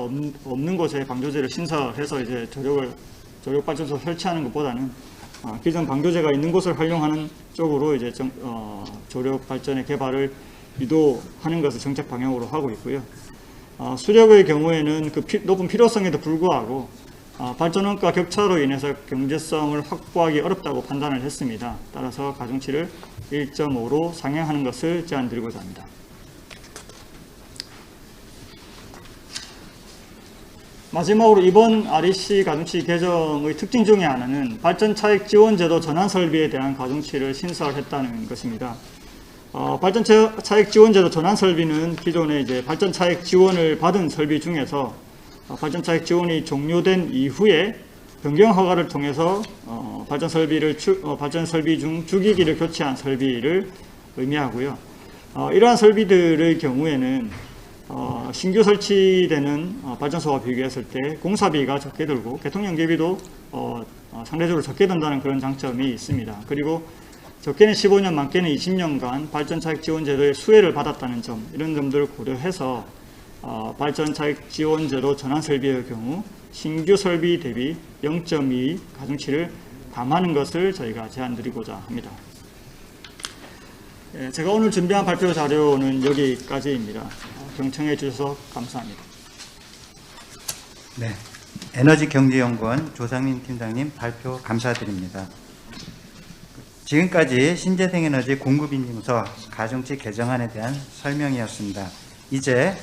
없는 곳에 방조제를 신설해서 이제 조력 발전소 설치하는 것보다는 기존 방조제가 있는 곳을 활용하는 쪽으로 이제 조력 발전의 개발을 유도하는 것을 정책 방향으로 하고 있고요. 수력의 경우에는 그 높은 필요성에도 불구하고 발전원가 격차로 인해서 경제성을 확보하기 어렵다고 판단을 했습니다. 따라서 가중치를 1.5로 상향하는 것을 제안드리고자 합니다. 마지막으로 이번 REC 가중치 개정의 특징 중에 하나는 발전차익 지원제도 전환 설비에 대한 가중치를 신설했다는 것입니다. 발전차익 지원제도 전환 설비는 기존에 이제 발전차익 지원을 받은 설비 중에서 발전차익 지원이 종료된 이후에 변경 허가를 통해서 발전 설비 중 주기기를 교체한 설비를 의미하고요. 이러한 설비들의 경우에는 신규 설치되는 발전소와 비교했을 때 공사비가 적게 들고 개통연계비도 상대적으로 적게 든다는 그런 장점이 있습니다. 그리고 적게는 15년, 많게는 20년간 발전차익 지원제도의 수혜를 받았다는 점, 이런 점들을 고려해서 발전차익 지원제도 전환 설비의 경우 신규 설비 대비 0.2 가중치를 감하는 것을 저희가 제안드리고자 합니다. 제가 오늘 준비한 발표 자료는 여기까지입니다. 경청해 주셔서 감사합니다. 네, 에너지경제연구원 조상민 팀장님 발표 감사드립니다. 지금까지 신재생에너지 공급인증서 가중치 개정안에 대한 설명이었습니다. 이제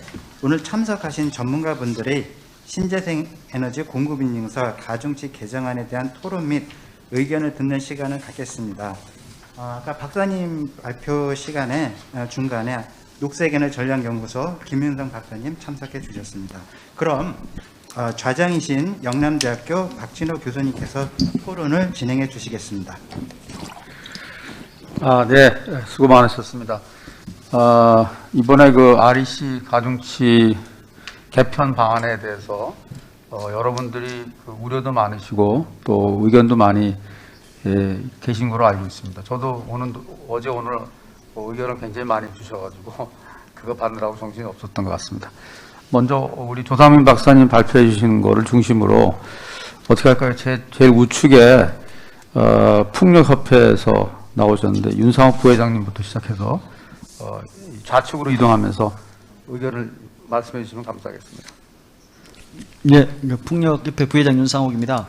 오늘 참석하신 전문가분들의 신재생에너지 공급인증서 가중치 개정안에 대한 토론 및 의견을 듣는 시간을 갖겠습니다. 아까 박사님 발표 시간에 중간에 녹색에너지 전략연구소 김윤성 박사님 참석해 주셨습니다. 그럼 좌장이신 영남대학교 박진호 교수님께서 토론을 진행해 주시겠습니다. 네, 수고 많으셨습니다. 이번에 그 REC 가중치 개편 방안에 대해서 여러분들이 그 우려도 많으시고 또 의견도 많이 계신 걸로 알고 있습니다. 저도 어제 오늘 의견을 굉장히 많이 주셔가지고 그거 받느라고 정신이 없었던 것 같습니다. 먼저 우리 조상민 박사님 발표해 주시는 거를 중심으로 어떻게 할까요? 제일 우측에 풍력협회에서 나오셨는데 윤상욱 부회장님부터 시작해서 좌측으로 이동하면서 의견을 말씀해 주시면 감사하겠습니다. 네, 풍력협회 부회장 윤상욱입니다.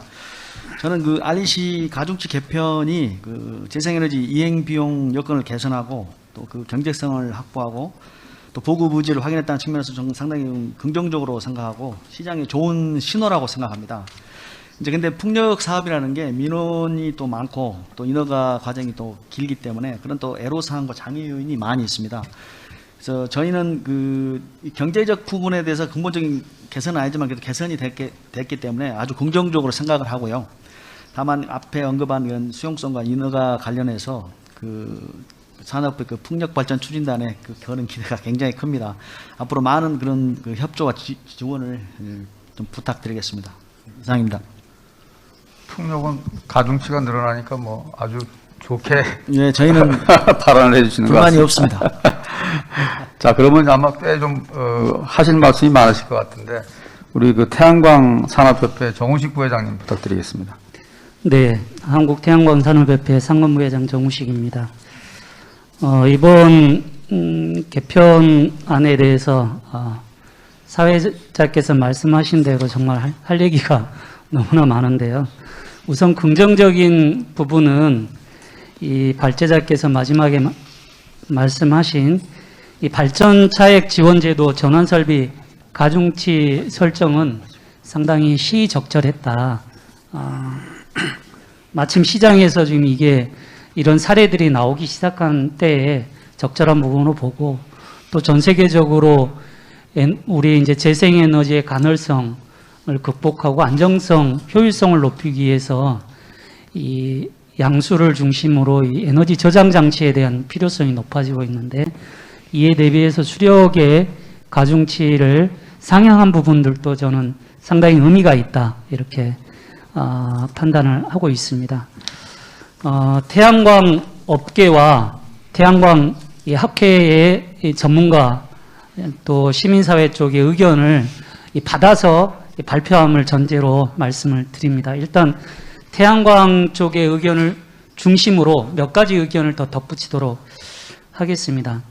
저는 그 REC 가중치 개편이 그 재생에너지 이행 비용 여건을 개선하고 또 그 경제성을 확보하고 또 보급 의지를 확인했다는 측면에서 저는 상당히 긍정적으로 생각하고 시장에 좋은 신호라고 생각합니다. 이제 근데 풍력 사업이라는 게 민원이 또 많고 또 인허가 과정이 또 길기 때문에 그런 또 애로사항과 장애 요인이 많이 있습니다. 그래서 저희는 그 경제적 부분에 대해서 근본적인 개선은 아니지만 그래도 개선이 됐기 때문에 아주 긍정적으로 생각을 하고요. 다만 앞에 언급한 이런 수용성과 인허가 관련해서 그 산업의 그 풍력 발전 추진단의 그 거는 기대가 굉장히 큽니다. 앞으로 많은 그런 그 협조와 지원을 좀 부탁드리겠습니다. 이상입니다. 풍력은 가중치가 늘어나니까 뭐 아주 좋게 예, 저희는 발언을 해주시는 것 불만이 같습니다. 없습니다. 자, 그러면 아마 꽤 좀 하실 말씀이 많으실 것 같은데 우리 그 태양광 산업협회 정우식 부회장님 부탁드리겠습니다. 네, 한국태양광산업협회 상근부회장 정우식입니다. 이번 개편안에 대해서 사회자께서 말씀하신 대로 정말 할 얘기가 너무나 많은데요. 우선 긍정적인 부분은 이 발제자께서 마지막에 말씀하신 이 발전차액 지원제도 전환설비 가중치 설정은 상당히 시적절했다. 마침 시장에서 지금 이게 이런 사례들이 나오기 시작한 때에 적절한 부분으로 보고 또 전 세계적으로 우리 이제 재생에너지의 가능성을 극복하고 안정성, 효율성을 높이기 위해서 이 양수를 중심으로 이 에너지 저장 장치에 대한 필요성이 높아지고 있는데 이에 대비해서 수력의 가중치를 상향한 부분들도 저는 상당히 의미가 있다 이렇게 판단을 하고 있습니다. 태양광 업계와 태양광 학회의 전문가 또 시민사회 쪽의 의견을 받아서 발표함을 전제로 말씀을 드립니다. 일단 태양광 쪽의 의견을 중심으로 몇 가지 의견을 더 덧붙이도록 하겠습니다.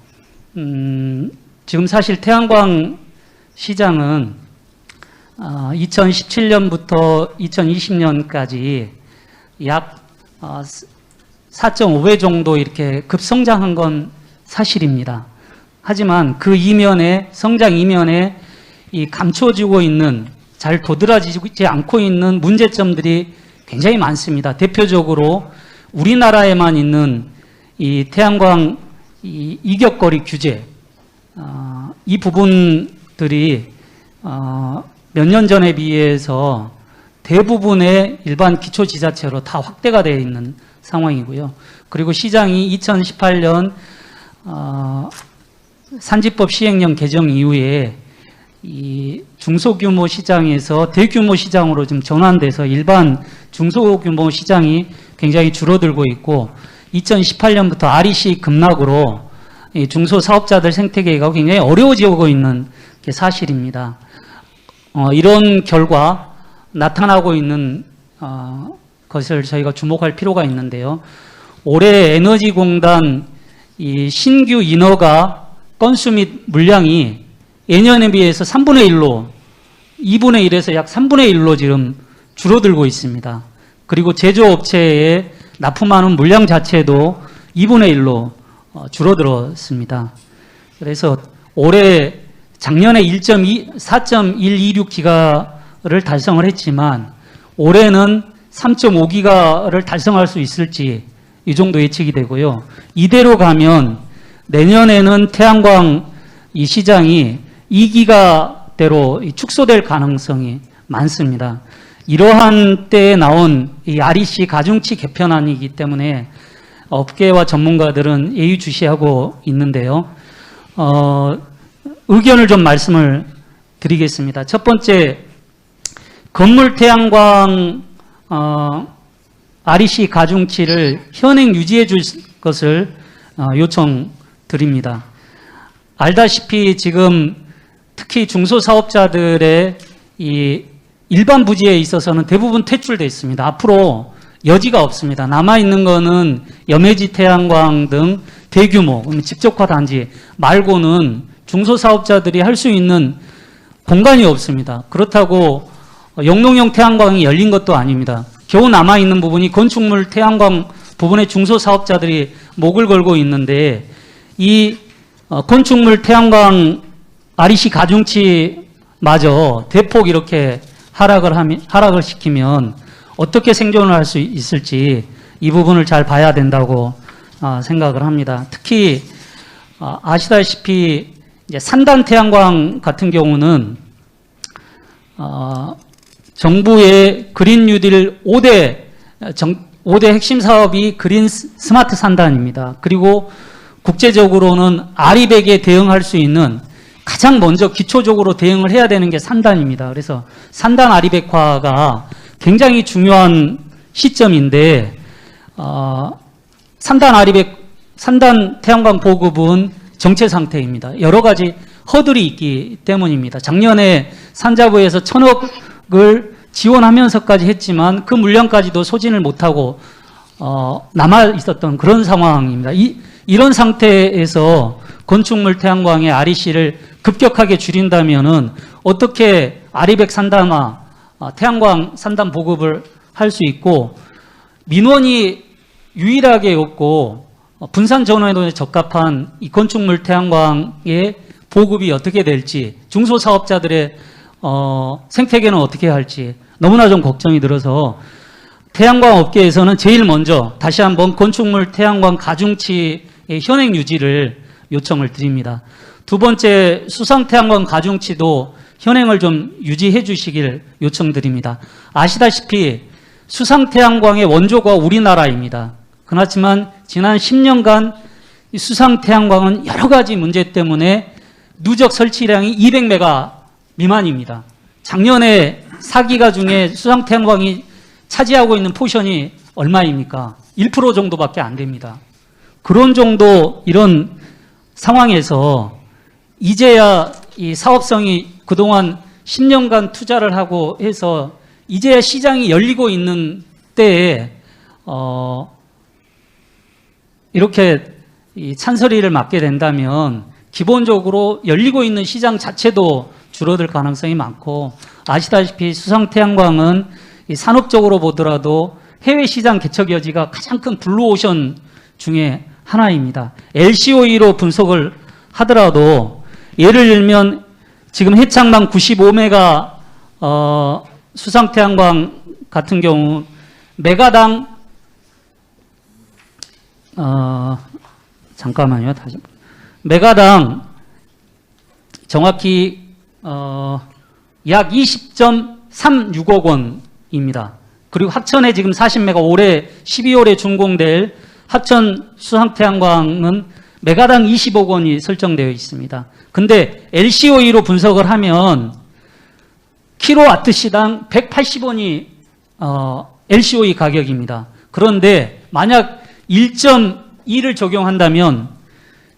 지금 사실 태양광 시장은 2017년부터 2020년까지 약 4.5배 정도 이렇게 급성장한 건 사실입니다. 하지만 그 이면에 성장 이면에 이 감춰지고 있는 잘 도드라지지 않고 있는 문제점들이 굉장히 많습니다. 대표적으로 우리나라에만 있는 이 태양광 이격거리 규제 이 부분들이 몇 년 전에 비해서 대부분의 일반 기초지자체로 다 확대가 되어 있는 상황이고요. 그리고 시장이 2018년 산지법 시행령 개정 이후에 이 중소규모 시장에서 대규모 시장으로 좀 전환돼서 일반 중소규모 시장이 굉장히 줄어들고 있고 2018년부터 REC 급락으로 이 중소사업자들 생태계가 굉장히 어려워지고 있는 게 사실입니다. 이런 결과 나타나고 있는 것을 저희가 주목할 필요가 있는데요. 올해 에너지공단 이 신규 인허가 건수 및 물량이 예년에 비해서 3분의 1로 2분의 1에서 약 3분의 1로 지금 줄어들고 있습니다. 그리고 제조업체에 납품하는 물량 자체도 2분의 1로 줄어들었습니다. 그래서 올해 작년에 4.126기가를 달성을 했지만 올해는 3.5기가를 달성할 수 있을지 이 정도 예측이 되고요. 이대로 가면 내년에는 태양광 이 시장이 2기가대로 축소될 가능성이 많습니다. 이러한 때에 나온 이 REC 가중치 개편안이기 때문에 업계와 전문가들은 예의주시하고 있는데요. 의견을 좀 말씀을 드리겠습니다. 첫 번째, 건물 태양광 REC 가중치를 현행 유지해 줄 것을 요청드립니다. 알다시피 지금 특히 중소사업자들의 이 일반 부지에 있어서는 대부분 퇴출되어 있습니다. 앞으로 여지가 없습니다. 남아있는 거는 여매지 태양광 등 대규모 직접화 단지 말고는 중소사업자들이 할 수 있는 공간이 없습니다. 그렇다고 영농형 태양광이 열린 것도 아닙니다. 겨우 남아있는 부분이 건축물 태양광 부분에 중소사업자들이 목을 걸고 있는데 이 건축물 태양광 REC 가중치마저 대폭 이렇게 하락을 시키면 어떻게 생존을 할 수 있을지 이 부분을 잘 봐야 된다고 생각을 합니다. 특히 아시다시피 이제 산단 태양광 같은 경우는 정부의 그린 뉴딜 5대 핵심 사업이 그린 스마트 산단입니다. 그리고 국제적으로는 아리백에 대응할 수 있는 가장 먼저 기초적으로 대응을 해야 되는 게 산단입니다. 그래서 산단 아리백화가 굉장히 중요한 시점인데 산단 태양광 보급은 정체 상태입니다. 여러 가지 허들이 있기 때문입니다. 작년에 산자부에서 1,000억을 지원하면서까지 했지만 그 물량까지도 소진을 못하고 남아 있었던 그런 상황입니다. 이런 상태에서 건축물 태양광의 REC를 급격하게 줄인다면은 어떻게 아리백 산단화, 태양광 산단 보급을 할 수 있고 민원이 유일하게 없고 분산 전원에도 적합한 이 건축물 태양광의 보급이 어떻게 될지 중소사업자들의 생태계는 어떻게 할지 너무나 좀 걱정이 들어서 태양광 업계에서는 제일 먼저 다시 한번 건축물 태양광 가중치의 현행 유지를 요청을 드립니다. 두 번째, 수상 태양광 가중치도 현행을 좀 유지해 주시길 요청드립니다. 아시다시피 수상 태양광의 원조가 우리나라입니다. 그렇지만 지난 10년간 이 수상 태양광은 여러 가지 문제 때문에 누적 설치량이 200메가 미만입니다. 작년에 4기가 중에 수상 태양광이 차지하고 있는 포션이 얼마입니까? 1% 정도밖에 안 됩니다. 그런 정도 이런 상황에서 이제야 이 사업성이 그동안 10년간 투자를 하고 해서 이제야 시장이 열리고 있는 때에 이렇게 이 찬소리를 맞게 된다면 기본적으로 열리고 있는 시장 자체도 줄어들 가능성이 많고 아시다시피 수상 태양광은 이 산업적으로 보더라도 해외 시장 개척 여지가 가장 큰 블루오션 중에 하나입니다. LCOE로 분석을 하더라도 예를 들면 지금 해창망 95메가 수상 태양광 같은 경우 메가당 잠깐만요. 다시 메가당 정확히 약 20.36억 원입니다. 그리고 합천에 지금 40메가 올해 12월에 준공될 합천 수상 태양광은 메가당 20억 원이 설정되어 있습니다. 근데 LCOE로 분석을 하면 킬로와트 시당 180원이 LCOE 가격입니다. 그런데 만약 1.2를 적용한다면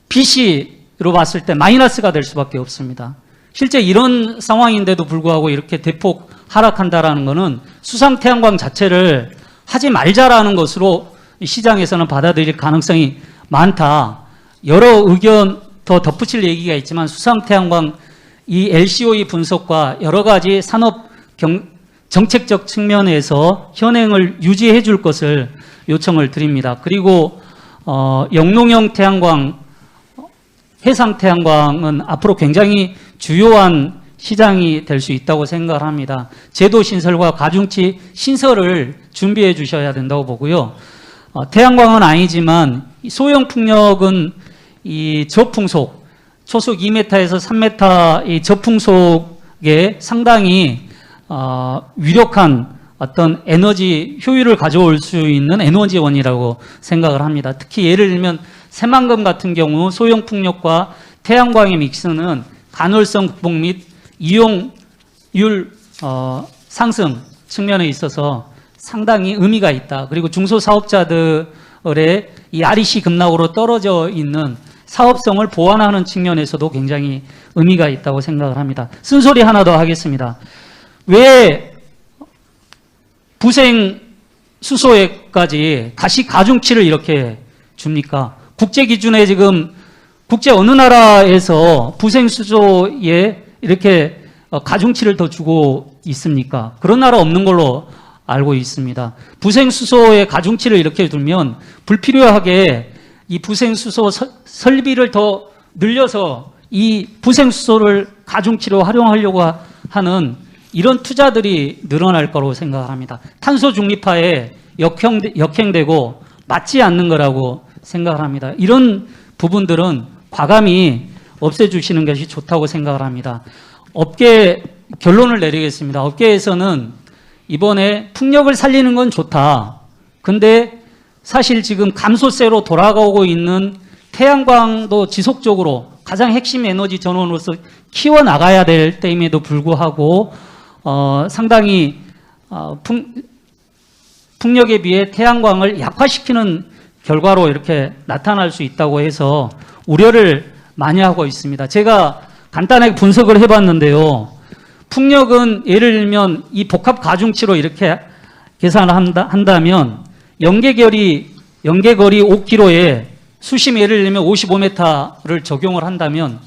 BC로 봤을 때 마이너스가 될 수밖에 없습니다. 실제 이런 상황인데도 불구하고 이렇게 대폭 하락한다라는 것은 수상태양광 자체를 하지 말자라는 것으로 시장에서는 받아들일 가능성이 많다. 여러 의견 더 덧붙일 얘기가 있지만 수상태양광 이 LCOE 분석과 여러 가지 산업 정책적 측면에서 현행을 유지해 줄 것을 요청을 드립니다. 그리고 영농형 태양광, 해상 태양광은 앞으로 굉장히 주요한 시장이 될 수 있다고 생각을 합니다. 제도 신설과 가중치 신설을 준비해 주셔야 된다고 보고요. 태양광은 아니지만 소형 풍력은 이 저풍속, 초속 2m에서 3m 이 저풍속에 상당히 유력한 어떤 에너지 효율을 가져올 수 있는 에너지원이라고 생각을 합니다. 특히 예를 들면 새만금 같은 경우 소형 풍력과 태양광의 믹스는 간헐성 극복 및 이용률 상승 측면에 있어서 상당히 의미가 있다. 그리고 중소사업자들의 이 REC 급락으로 떨어져 있는 사업성을 보완하는 측면에서도 굉장히 의미가 있다고 생각을 합니다. 쓴소리 하나 더 하겠습니다. 왜 부생 수소에까지 다시 가중치를 이렇게 줍니까? 국제 기준에 지금 국제 어느 나라에서 부생 수소에 이렇게 가중치를 더 주고 있습니까? 그런 나라 없는 걸로 알고 있습니다. 부생 수소의 가중치를 이렇게 두면 불필요하게 이 부생 수소 설비를 더 늘려서 이 부생 수소를 가중치로 활용하려고 하는 이런 투자들이 늘어날 거라고 생각합니다. 탄소 중립화에 역행되고 맞지 않는 거라고 생각을 합니다. 이런 부분들은 과감히 없애주시는 것이 좋다고 생각을 합니다. 업계 결론을 내리겠습니다. 업계에서는 이번에 풍력을 살리는 건 좋다. 근데 사실 지금 감소세로 돌아가고 있는 태양광도 지속적으로 가장 핵심 에너지 전원으로서 키워나가야 될 때임에도 불구하고 상당히 풍력에 비해 태양광을 약화시키는 결과로 이렇게 나타날 수 있다고 해서 우려를 많이 하고 있습니다. 제가 간단하게 분석을 해봤는데요. 풍력은 예를 들면 이 복합 가중치로 이렇게 계산을 한다면 연계거리 5km에 수심 예를 들면 55m를 적용을 한다면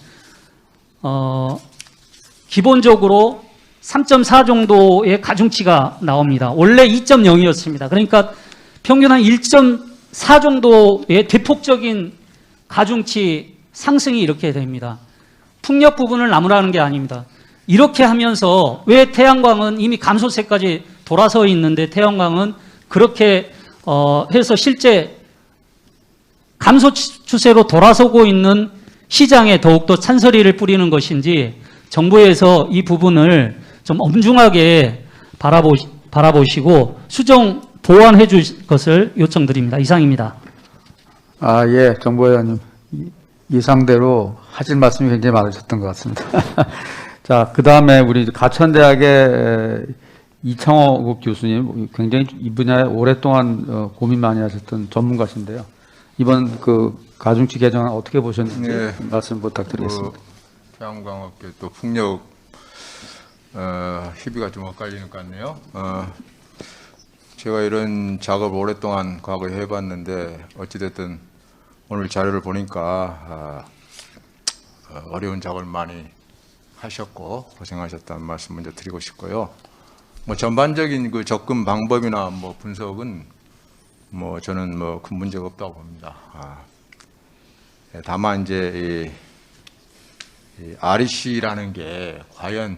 기본적으로 3.4 정도의 가중치가 나옵니다. 원래 2.0이었습니다. 그러니까 평균 한 1.4 정도의 대폭적인 가중치 상승이 이렇게 됩니다. 풍력 부분을 나무라는 게 아닙니다. 이렇게 하면서 왜 태양광은 이미 감소세까지 돌아서 있는데 태양광은 그렇게 해서 실제 감소 추세로 돌아서고 있는 시장에 더욱더 찬서리를 뿌리는 것인지 정부에서 이 부분을 좀 엄중하게 바라보시고 수정 보완해 줄 것을 요청드립니다. 이상입니다. 예, 정보위원님. 예상대로 하실 말씀이 굉장히 많으셨던 것 같습니다. 자, 그 다음에 우리 가천대학의 이창호 교수님, 굉장히 이 분야에 오랫동안 고민 많이 하셨던 전문가신데요. 이번 그 가중치 개정안 어떻게 보셨는지 네, 말씀 부탁드리겠습니다. 태양광업계 또 풍력 희비가 좀 엇갈리는 것 같네요. 제가 이런 작업을 오랫동안 과거에 해봤는데 어찌됐든 오늘 자료를 보니까 어려운 작업을 많이 하셨고 고생하셨다는 말씀 먼저 드리고 싶고요. 뭐 전반적인 그 접근 방법이나 뭐 분석은 뭐 저는 뭐 큰 문제가 없다고 봅니다. 다만 이제 이 REC라는 게 과연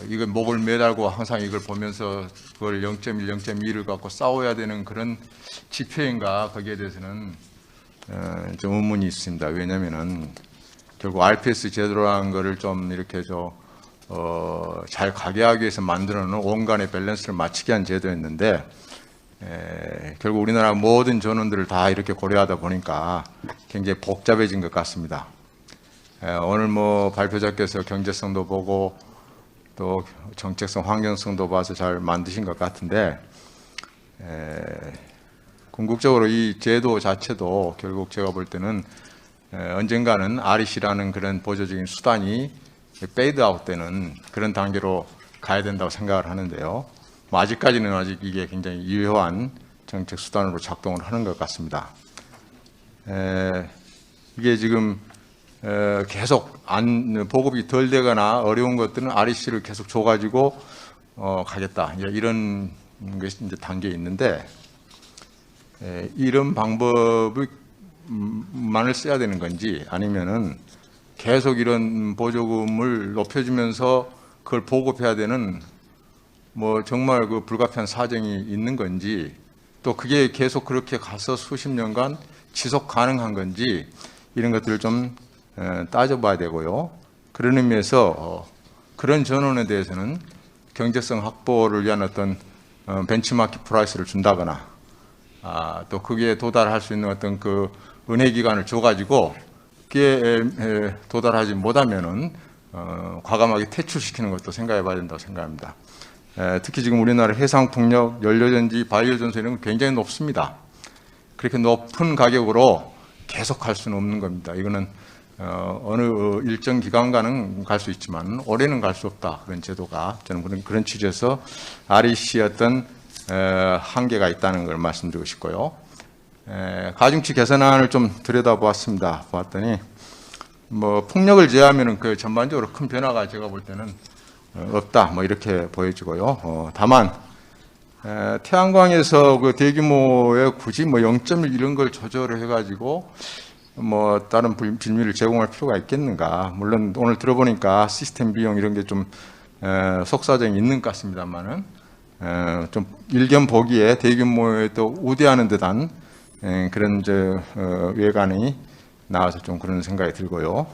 이걸 목을 매달고 항상 이걸 보면서 그걸 0.1, 0.2를 갖고 싸워야 되는 그런 지표인가 거기에 대해서는 좀 의문이 있습니다. 왜냐면은 결국 RPS 제도라는 거를 좀 이렇게 잘 가게 하기 위해서 만들어 놓은 온간의 밸런스를 맞추게 한 제도였는데 결국 우리나라 모든 전원들을 다 이렇게 고려하다 보니까 굉장히 복잡해진 것 같습니다. 오늘 뭐 발표자께서 경제성도 보고 또 정책성, 환경성도 봐서 잘 만드신 것 같은데 궁극적으로 이 제도 자체도 결국 제가 볼 때는 언젠가는 REC라는 그런 보조적인 수단이 페이드 아웃되는 그런 단계로 가야 된다고 생각을 하는데요. 뭐 아직까지는 아직 이게 굉장히 유효한 정책 수단으로 작동을 하는 것 같습니다. 이게 지금 계속 보급이 덜 되거나 어려운 것들은 REC를 계속 줘가지고 가겠다 이런 것이 이제 단계에 있는데 이런 방법을 만을 써야 되는 건지 아니면은 계속 이런 보조금을 높여주면서 그걸 보급해야 되는 뭐 정말 그 불가피한 사정이 있는 건지 또 그게 계속 그렇게 가서 수십 년간 지속 가능한 건지 이런 것들을 좀 따져봐야 되고요. 그런 의미에서 그런 전원에 대해서는 경제성 확보를 위한 어떤 벤치마킹 프라이스를 준다거나 또 그게 도달할 수 있는 어떤 그 은혜 기간을 줘가지고 그게 도달하지 못하면은 과감하게 퇴출시키는 것도 생각해봐야 된다고 생각합니다. 특히 지금 우리나라 해상 풍력, 연료전지, 바이오 전소 이런 건 굉장히 높습니다. 그렇게 높은 가격으로 계속 갈 수는 없는 겁니다. 이거는 어느 일정 기간간은 갈 수 있지만 올해는 갈 수 없다. 그런 제도가 저는 그런 취지에서 REC의 어떤 한계가 있다는 걸 말씀드리고 싶고요. 가중치 개선안을 좀 들여다보았습니다. 보았더니 뭐 풍력을 제외하면은 그 전반적으로 큰 변화가 제가 볼 때는 없다. 뭐 이렇게 보여지고요. 다만 태양광에서 그 대규모의 굳이 뭐 0.1 이런 걸 조절을 해가지고 뭐 다른 빌미를 제공할 필요가 있겠는가? 물론 오늘 들어보니까 시스템 비용 이런 게 좀 속사정이 있는 것 같습니다만은 좀 일견 보기에 대규모에 또 우대하는 듯한 그런 외관이 나와서 좀 그런 생각이 들고요.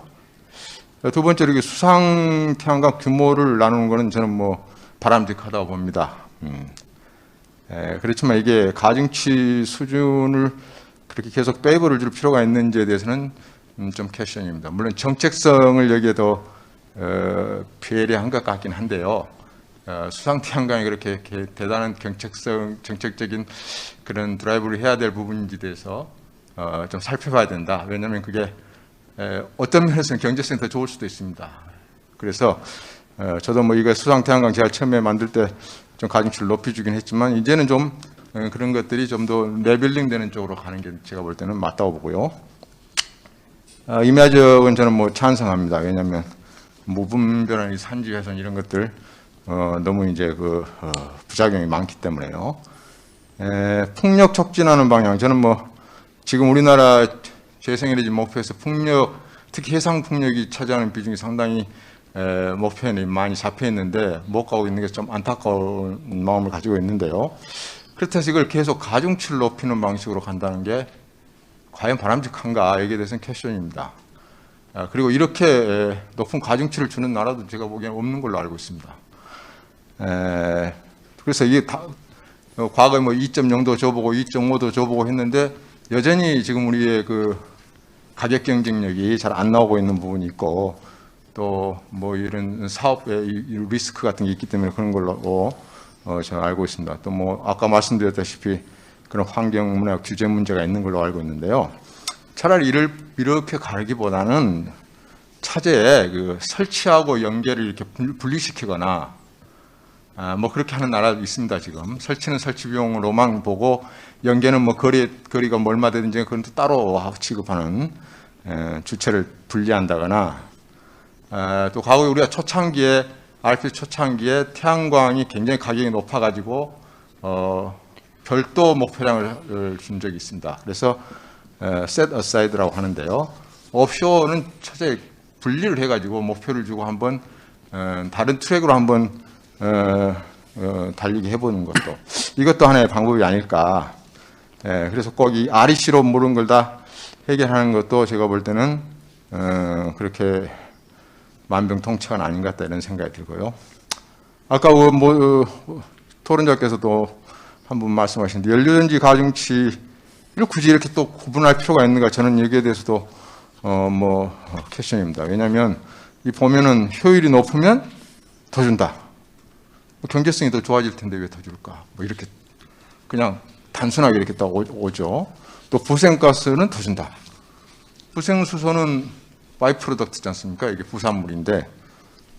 두 번째로 이렇게 수상 태양광 규모를 나누는 것은 저는 뭐 바람직하다고 봅니다. 그렇지만 이게 가중치 수준을 그렇게 계속 페이버를 줄 필요가 있는지에 대해서는 좀 퀘션입니다. 물론 정책성을 여기에 더 배려한 것 같긴 한데요. 수상 태양광이 그렇게 대단한 정책적인 그런 드라이브를 해야 될 부분인지 대해서 좀 살펴봐야 된다. 왜냐하면 그게 어떤 면에서는 경제성이 더 좋을 수도 있습니다. 그래서 저도 뭐 이거 수상 태양광 제가 처음에 만들 때 좀 가중치를 높여주긴 했지만 이제는 좀 그런 것들이 좀 더 레벨링 되는 쪽으로 가는 게 제가 볼 때는 맞다고 보고요. 임야적은 저는 뭐 찬성합니다. 왜냐하면 무분별한 산지 훼손 이런 것들 너무 이제 부작용이 많기 때문에요. 풍력 촉진하는 방향 저는 뭐 지금 우리나라 재생에너지 목표에서 풍력 특히 해상 풍력이 차지하는 비중이 상당히 목표에 많이 잡혀 있는데 못 가고 있는 게 좀 안타까운 마음을 가지고 있는데요. 그렇다고 이걸 계속 가중치를 높이는 방식으로 간다는 게 과연 바람직한가 여기에 대해서는 퀘션입니다. 그리고 이렇게 높은 가중치를 주는 나라도 제가 보기엔 없는 걸로 알고 있습니다. 그래서 이게 과거에 뭐 2.0도 줘보고 2.5도 줘보고 했는데 여전히 지금 우리의 그 가격 경쟁력이 잘 안 나오고 있는 부분이 있고 또 뭐 이런 사업의 리스크 같은 게 있기 때문에 그런 걸로 저는 알고 있습니다. 또 뭐 아까 말씀드렸다시피 그런 환경 문화적 규제 문제가 있는 걸로 알고 있는데요. 차라리 이렇게 가기보다는 차제에 그 설치하고 연계를 이렇게 분리시키거나 뭐 그렇게 하는 나라도 있습니다. 지금 설치는 설치 비용으로만 보고 연계는 뭐 거리가 뭐 얼마 되든지 그건 또 따로 취급하는 주체를 분리한다거나 또 과거에 우리가 초창기에 RPS 초창기에 태양광이 굉장히 가격이 높아가지고 별도 목표량을 준 적이 있습니다. 그래서 set aside라고 하는데요. 오프쇼어는 차제 분리를 해가지고 목표를 주고 한번 다른 트랙으로 한번 달리게 해보는 것도 이것도 하나의 방법이 아닐까. 그래서 꼭 이 REC로 모든 걸 다 해결하는 것도 제가 볼 때는 그렇게 만병통치가 아닌 것 같다 이런 생각이 들고요. 아까 토론자께서도 한 분 말씀하셨는데 연료전지 가중치를 굳이 이렇게 또 구분할 필요가 있는가 저는 여기에 대해서도 퀘션입니다. 왜냐하면 이 보면은 효율이 높으면 더 준다. 경제성이 더 좋아질 텐데 왜 더 줄까? 뭐 이렇게 그냥 단순하게 이렇게 딱 오죠. 또 부생가스는 더 준다. 부생수소는 바이 프로덕트지 않습니까? 이게 부산물인데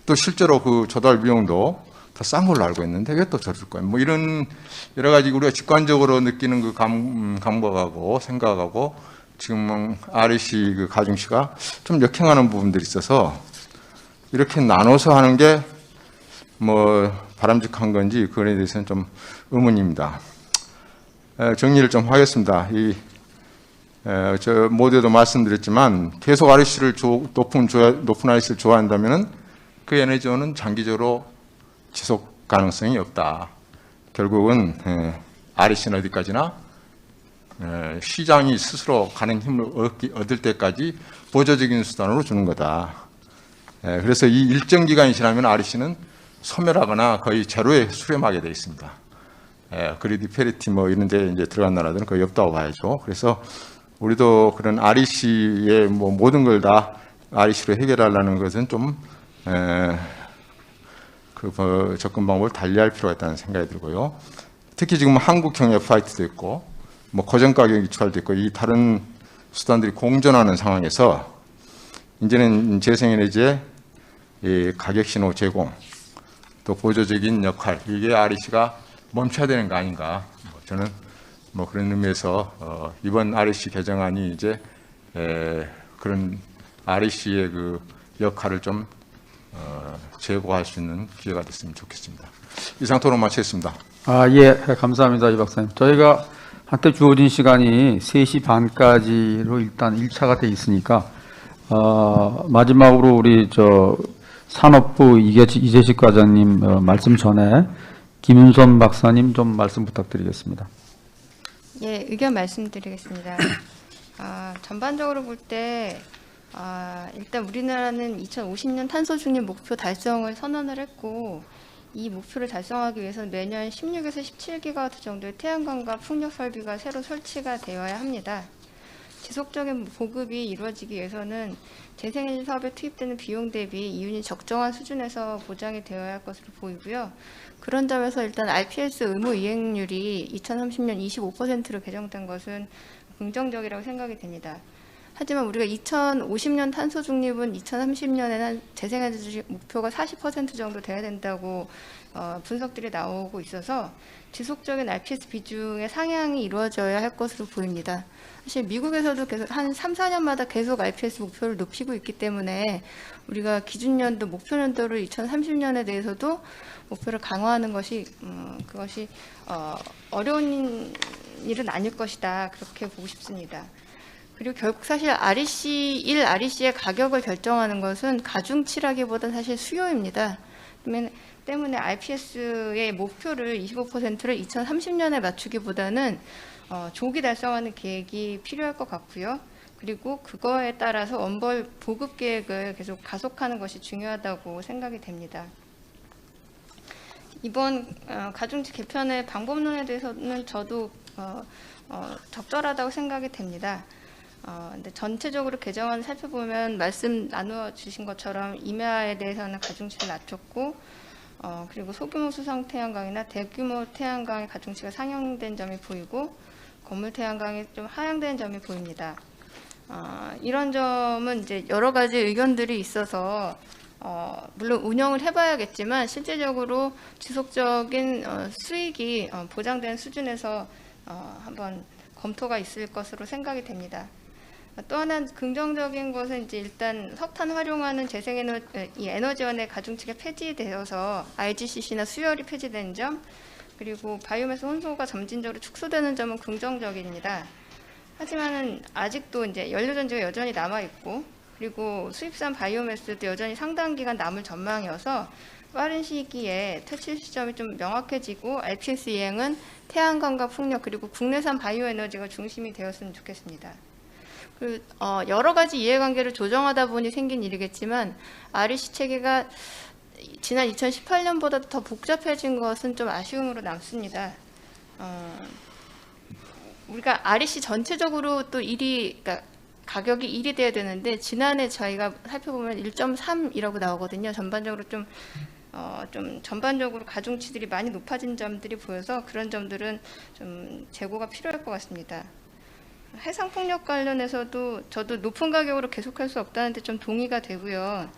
또 실제로 그 조달 비용도 더 싼 걸로 알고 있는데 왜 또 더 줄 거예요? 뭐 이런 여러 가지 우리가 직관적으로 느끼는 그 감각하고 생각하고 지금 REC 그 가중치가 좀 역행하는 부분들이 있어서 이렇게 나눠서 하는 게 뭐 바람직한 건지 그거에 대해서는 좀 의문입니다. 정리를 좀 하겠습니다. 저 모두에도 말씀드렸지만 계속 REC를 높은 REC를 좋아한다면은 그 에너지원은 장기적으로 지속 가능성이 없다. 결국은 REC는 어디까지나 시장이 스스로 가는 힘을 얻을 때까지 보조적인 수단으로 주는 거다. 그래서 이 일정 기간이 지나면 REC는 소멸하거나 거의 제로에 수렴하게 되어 있습니다. 그리디 페리티 뭐 이런 데 이제 들어간 나라들은 거의 없다고 봐야죠. 그래서 우리도 그런 REC의 뭐 모든 걸 다 REC로 해결하려는 것은 좀 그 접근 방법을 달리할 필요가 있다는 생각이 들고요. 특히 지금 한국형 FIT도 있고 뭐 고정 가격 유찰도 있고 이 다른 수단들이 공존하는 상황에서 이제는 재생에너지의 이 가격 신호 제공 또 보조적인 역할 이게 REC가 멈춰야 되는 거 아닌가. 저는 뭐 그런 의미에서 이번 REC 개정안이 이제 그런 REC의 그 역할을 좀 제고할 수 있는 기회가 됐으면 좋겠습니다. 이상 토론 마치겠습니다. 예, 감사합니다. 이 박사님. 저희가 한때 주어진 시간이 3시 반까지로 일단 1차가 돼 있으니까 마지막으로 우리 산업부 이재식 과장님 말씀 전에 김윤선 박사님 좀 말씀 부탁드리겠습니다. 예, 의견 말씀드리겠습니다. 전반적으로 볼 때 일단 우리나라는 2050년 탄소 중립 목표 달성을 선언을 했고 이 목표를 달성하기 위해서는 매년 16에서 17기가와트 정도의 태양광과 풍력 설비가 새로 설치가 되어야 합니다. 지속적인 보급이 이루어지기 위해서는 재생에너지 사업에 투입되는 비용 대비 이윤이 적정한 수준에서 보장이 되어야 할 것으로 보이고요. 그런 점에서 일단 RPS 의무 이행률이 2030년 25%로 개정된 것은 긍정적이라고 생각이 됩니다. 하지만 우리가 2050년 탄소 중립은 2030년에는 재생에너지 목표가 40% 정도 돼야 된다고 분석들이 나오고 있어서 지속적인 RPS 비중의 상향이 이루어져야 할 것으로 보입니다. 사실 미국에서도 계속 한 3, 4년마다 계속 RPS 목표를 높이고 있기 때문에 우리가 기준연도, 목표연도를 2030년에 대해서도 목표를 강화하는 것이 그것이 어려운 일은 아닐 것이다. 그렇게 보고 싶습니다. 그리고 결국 사실 REC의 가격을 결정하는 것은 가중치라기보다는 사실 수요입니다. 때문에 RPS의 목표를 25%를 2030년에 맞추기보다는 조기 달성하는 계획이 필요할 것 같고요. 그리고 그거에 따라서 원벌 보급 계획을 계속 가속하는 것이 중요하다고 생각이 됩니다. 이번 가중치 개편의 방법론에 대해서는 저도 적절하다고 생각이 됩니다. 근데 전체적으로 개정안을 살펴보면 말씀 나누어 주신 것처럼 임야에 대해서는 가중치를 낮췄고 그리고 소규모 수성 태양광이나 대규모 태양광의 가중치가 상향된 점이 보이고 건물 태양광이 좀 하향된 점이 보입니다. 이런 점은 이제 여러 가지 의견들이 있어서 물론 운영을 해봐야겠지만 실제적으로 지속적인 수익이 보장된 수준에서 한번 검토가 있을 것으로 생각이 됩니다. 또 하나 긍정적인 것은 이제 일단 석탄 활용하는 에너지원의 가중치가 폐지되어서 IGCC나 수열이 폐지된 점, 그리고 바이오매스 혼소가 점진적으로 축소되는 점은 긍정적입니다. 하지만은 아직도 이제 연료전지가 여전히 남아 있고, 그리고 수입산 바이오매스도 여전히 상당 기간 남을 전망이어서 빠른 시기에 퇴출 시점이 좀 명확해지고 RPS 이행은 태양광과 풍력 그리고 국내산 바이오에너지가 중심이 되었으면 좋겠습니다. 그리고 여러 가지 이해관계를 조정하다 보니 생긴 일이겠지만 REC 체계가 지난 2018년보다 더 복잡해진 것은 좀 아쉬움으로 남습니다. 우리가 REC 전체적으로 또 그러니까 가격이 1이 돼야 되는데 지난해 저희가 살펴보면 1.3이라고 나오거든요. 전반적으로 좀 좀 전반적으로 가중치들이 많이 높아진 점들이 보여서 그런 점들은 좀 재고가 필요할 것 같습니다. 해상폭력 관련해서도 저도 높은 가격으로 계속할 수 없다는데 좀 동의가 되고요.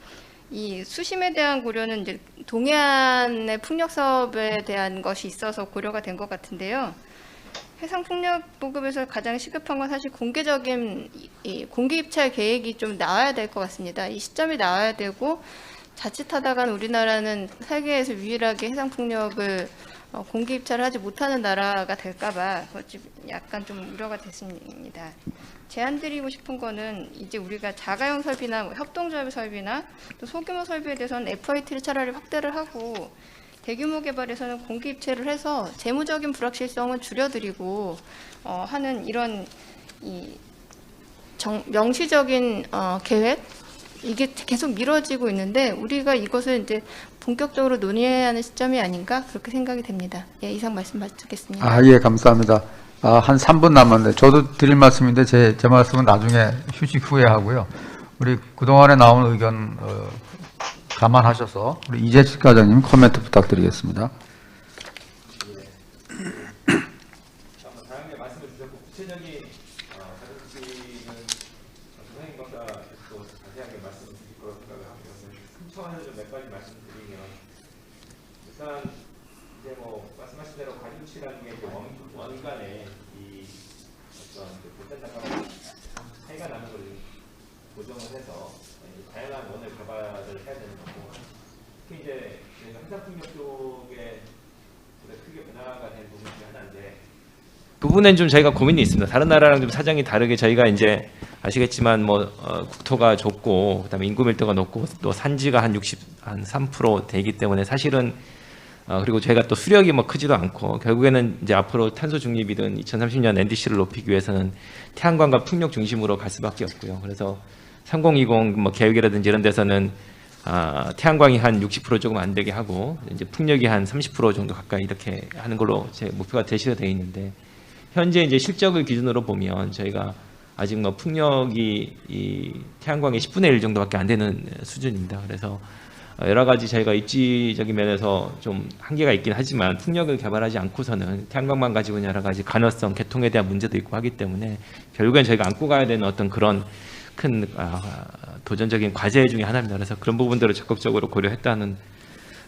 이 수심에 대한 고려는 이제 동해안의 풍력 사업에 대한 것이 있어서 고려가 된 것 같은데요. 해상폭력 보급에서 가장 시급한 건 사실 공개적인 이 공개 입찰 계획이 좀 나와야 될 것 같습니다. 이 시점이 나와야 되고 자칫하다간 우리나라는 세계에서 유일하게 해상폭력을 공개 입찰을 하지 못하는 나라가 될까봐 약간 좀 우려가 됐습니다. 제안드리고 싶은 거는 이제 우리가 자가용 설비나 뭐 협동조합 설비나 또 소규모 설비에 대해서는 FIT를 차라리 확대를 하고 대규모 개발에서는 공개 입찰을 해서 재무적인 불확실성은 줄여드리고 하는 이런 명시적인 계획 이게 계속 미뤄지고 있는데 우리가 이것을 이제 본격적으로 논의해야 하는 시점이 아닌가 그렇게 생각이 됩니다. 예, 이상 말씀 마치겠습니다. 예, 감사합니다. 한 3분 남았는데 저도 드릴 말씀인데 제 말씀은 나중에 휴식 후에 하고요. 우리 그동안에 나온 의견 감안하셔서 우리 이재식 과장님 코멘트 부탁드리겠습니다. 다양하게 말씀을 주셨고 구체적인 가중치는 선생님 것과 또 자세하게 말씀드릴 거라고 생각을 하고요. 큰 차원에서 좀 몇 가지 말씀드리면 일단 이제 뭐 말씀하신 대로 가중치라는 게 이제 원간에 이 어떤 볼펜자가 차이가 나는 걸 고정을 해서 다양한 원을 개발을 해야 되는 거고 특히 이제 저희가 해상풍력 쪽에 크게 변화가 된 부분이 하나인데 그 부분은 좀 저희가 고민이 있습니다. 다른 나라랑 좀 사정이 다르게 저희가 이제 아시겠지만 뭐 국토가 좁고 그다음에 인구 밀도가 높고 또 산지가 한 3% 되기 때문에 사실은 그리고 저희가 또 수력이 뭐 크지도 않고 결국에는 이제 앞으로 탄소 중립이든 2030년 NDC를 높이기 위해서는 태양광과 풍력 중심으로 갈 수밖에 없고요. 그래서 3020 뭐 계획이라든지 이런 데서는 태양광이 한 60% 조금 안 되게 하고 이제 풍력이 한 30% 정도 가까이 이렇게 하는 걸로 제 목표가 제시가 되어 있는데 현재 이제 실적을 기준으로 보면 저희가 아직 뭐 풍력이 이 태양광의 10분의 1 정도밖에 안 되는 수준입니다. 그래서 여러 가지 저희가 입지적인 면에서 좀 한계가 있긴 하지만 풍력을 개발하지 않고서는 태양광만 가지고는 여러 가지 가능성, 개통에 대한 문제도 있고 하기 때문에 결국엔 저희가 안고 가야 되는 어떤 그런 큰 도전적인 과제 중에 하나입니다. 그래서 그런 부분들을 적극적으로 고려했다는